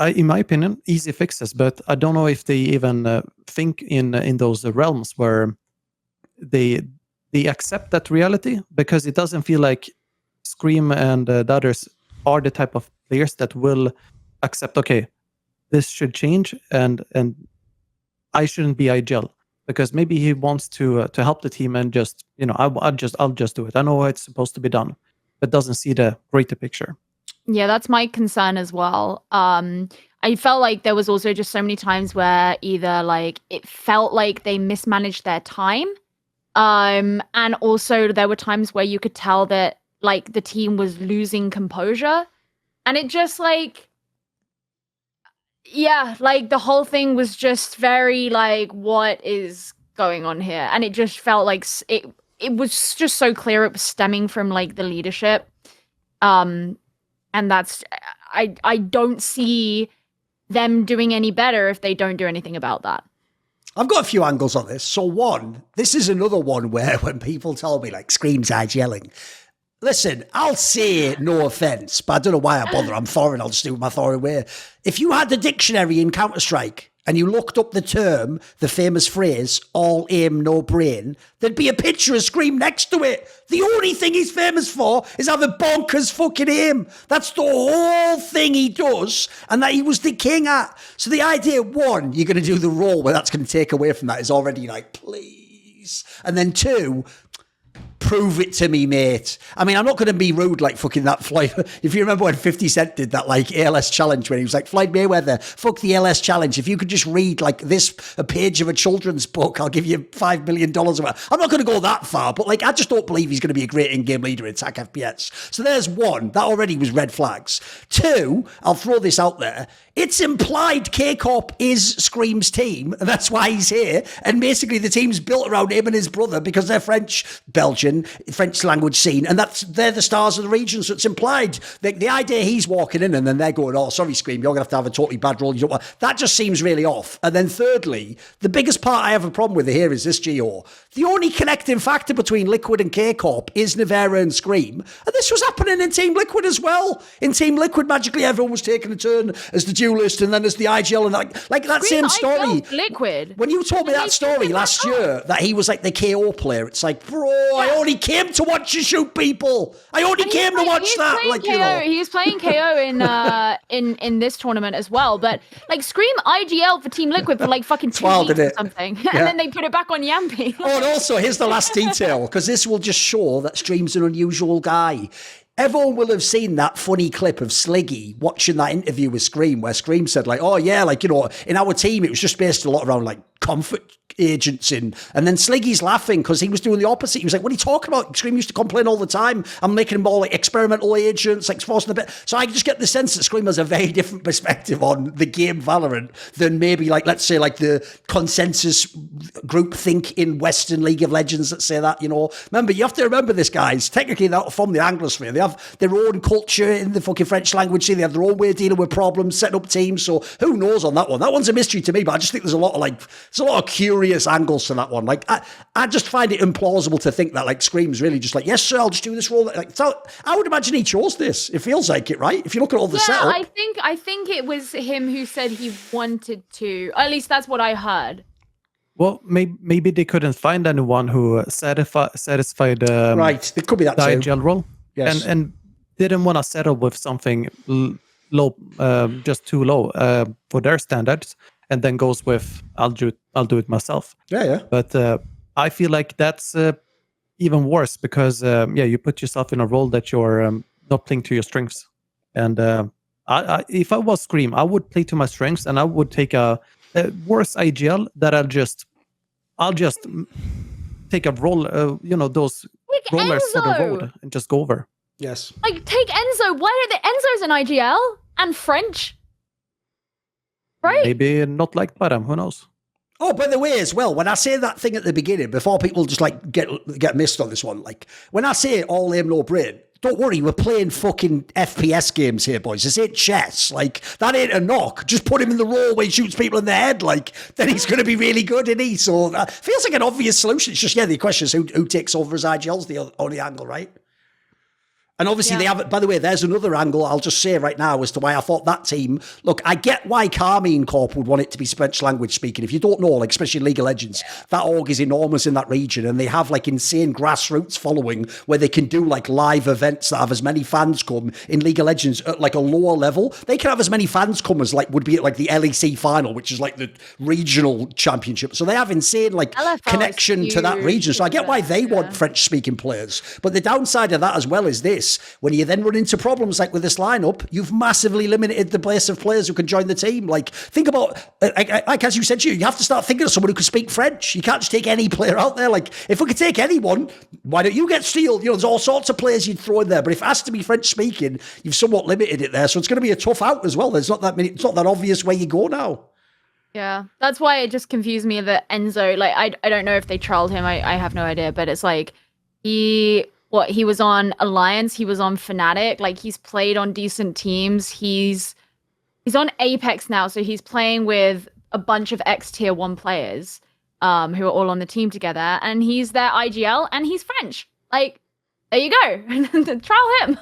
Speaker 4: in my opinion, easy fixes. But I don't know if they even think in those realms where they accept that reality, because it doesn't feel like Scream and the others are the type of players that will accept, okay, this should change and I shouldn't be IGL, because maybe he wants to help the team and just, you know, I'll just do it. I know how it's supposed to be done, but doesn't see the greater picture.
Speaker 3: Yeah, that's my concern as well. I felt like there was also just so many times where either like it felt like they mismanaged their time, and also there were times where you could tell that like the team was losing composure, and it just like, like the whole thing was just very like, what is going on here? And it just felt like it was just so clear it was stemming from like the leadership. And that's I don't see them doing any better if they don't do anything about that.
Speaker 2: I've got a few angles on this. So one, this is another one where when people tell me like Scream's IGLing, listen, I'll say no offense, but I don't know why I bother. I'm Thorin, I'll just do it my Thorin way. If you had the dictionary in Counter-Strike and you looked up the term, the famous phrase, all aim, no brain, there'd be a picture of Scream next to it. The only thing he's famous for is having bonkers fucking aim. That's the whole thing he does, and that he was the king at. So the idea, one, you're going to do the role where that's going to take away from that is already like, please. And then two, prove it to me, mate. I mean, I'm not going to be rude like fucking that Floyd. If you remember when 50 Cent did that like ALS challenge when he was like, Floyd Mayweather, fuck the ALS challenge. If you could just read like a page of a children's book, I'll give you $5 million. I'm not going to go that far, but like, I just don't believe he's going to be a great in-game leader in attack FPS. So there's one. That already was red flags. Two, I'll throw this out there. It's implied K-Corp is Scream's team, and that's why he's here. And basically the team's built around him and his brother because they're French, Belgian, French language scene, and they're the stars of the region, so it's implied. The idea he's walking in and then they're going, oh, sorry, Scream, you're going to have a totally bad role. You don't want... That just seems really off. And then thirdly, the biggest part I have a problem with here is this, Gio. The only connecting factor between Liquid and K-Corp is Nevera and Scream. And this was happening in Team Liquid as well. In Team Liquid, magically everyone was taking a turn as the duelist and then as the IGL and like that
Speaker 3: Scream,
Speaker 2: same story.
Speaker 3: Liquid.
Speaker 2: When you told me that story last year, that he was like the KO player, it's like, bro, I only came to watch you shoot people. I only came to watch that. Like,
Speaker 3: KO.
Speaker 2: you know.
Speaker 3: He was playing KO in this tournament as well. But like Scream IGL for Team Liquid for like fucking 2 weeks or something.
Speaker 2: Yeah.
Speaker 3: And then they put it back on Yampi.
Speaker 2: Oh, and also, here's the last detail, because this will just show that Stream's an unusual guy. Everyone will have seen that funny clip of Sliggy watching that interview with Scream, where Scream said, like, oh, yeah, like, you know, in our team, it was just based a lot around, like, comfort agents in. And then Sliggy's laughing because he was doing the opposite. He was like, what are you talking about? Scream used to complain all the time. I'm making them all like experimental agents, like forcing a bit. So I just get the sense that Scream has a very different perspective on the game Valorant than maybe like, let's say like the consensus group think in Western League of Legends that say that, you know. Remember, you have to remember this, guys. Technically, they're from the Anglosphere. They have their own culture in the fucking French language. They have their own way of dealing with problems, setting up teams. So who knows on that one? That one's a mystery to me, but I just think there's a lot of curious angles to that one. Like I just find it implausible to think that like Scream's really just like, yes sir, I'll just do this role. Like, so I would imagine he chose this. It feels like it, right? If you look at all the setup.
Speaker 3: I think it was him who said he wanted to. At least that's what I heard.
Speaker 4: Well, maybe they couldn't find anyone who satisfied
Speaker 2: right. It could be that
Speaker 4: the
Speaker 2: too.
Speaker 4: IGL role.
Speaker 2: Yes.
Speaker 4: And didn't want to settle with something low, just too low for their standards. And then goes with, I'll do it myself.
Speaker 2: Yeah.
Speaker 4: But I feel like that's even worse because, you put yourself in a role that you're not playing to your strengths. And if I was Scream, I would play to my strengths and I would take a worse IGL that I'll just take a roll, those
Speaker 3: take
Speaker 4: rollers
Speaker 3: Enzo.
Speaker 4: for the road and just go over.
Speaker 2: Yes.
Speaker 3: Like, take Enzo. Why are the Enzo's in IGL and French? Right?
Speaker 4: Maybe not liked by them. Who knows?
Speaker 2: Oh, by the way, as well, when I say that thing at the beginning, before people just like get missed on this one, like when I say all aim, no brain, don't worry, we're playing fucking FPS games here, boys. This ain't chess. Like, that ain't a knock. Just put him in the role where he shoots people in the head. Like, then he's going to be really good, isn't he? So that feels like an obvious solution. It's just, the question is who takes over as IGL's the only angle, right? And obviously they have, by the way, there's another angle I'll just say right now as to why I thought that team, look, I get why Carmine Corp would want it to be French language speaking. If you don't know, like, especially in League of Legends, that org is enormous in that region and they have like insane grassroots following where they can do like live events that have as many fans come in League of Legends at like a lower level. They can have as many fans come as like would be at like the LEC final, which is like the regional championship. So they have insane like connection to that region. So I get why they want French speaking players. But the downside of that as well is this. When you then run into problems like with this lineup, you've massively limited the base of players who can join the team. Like, think about, like as you said, you have to start thinking of someone who can speak French. You can't just take any player out there. Like, if we could take anyone, why don't you get Steel? There's all sorts of players you'd throw in there. But if it has to be French speaking, you've somewhat limited it there. So it's going to be a tough out as well. There's not that many. It's not that obvious where you go now.
Speaker 3: Yeah, that's why it just confused me that Enzo, like, I don't know if they trolled him. I have no idea, but it's like, He was on Alliance, he was on Fnatic, like he's played on decent teams. He's on Apex now, so he's playing with a bunch of tier 1 players who are all on the team together, and he's their IGL and he's French. Like, there you go. Trial him.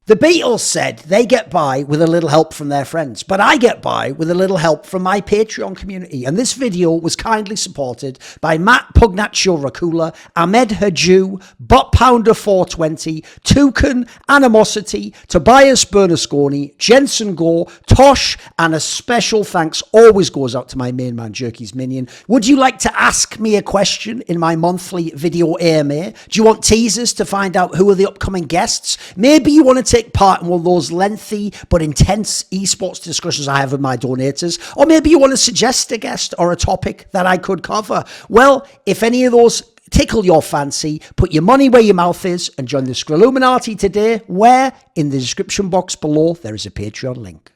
Speaker 2: The Beatles said they get by with a little help from their friends, but I get by with a little help from my Patreon community. And this video was kindly supported by Matt Pugnatio Rajcula, Ahmed Hadjou, Bot Pounder 420, Thorin, Animosity, Tobias Bernasconi, Jensen Goh, Tosh, and a special thanks always goes out to my main man Jerky's Minion. Would you like to ask me a question in my monthly video AMA? Do you want teasers to find out who are the upcoming guests? Maybe you want to take part in one of those lengthy but intense esports discussions I have with my donators, or maybe you want to suggest a guest or a topic that I could cover. Well, if any of those tickle your fancy, put your money where your mouth is and join the Skrilluminati today, where in the description box below there is a Patreon link.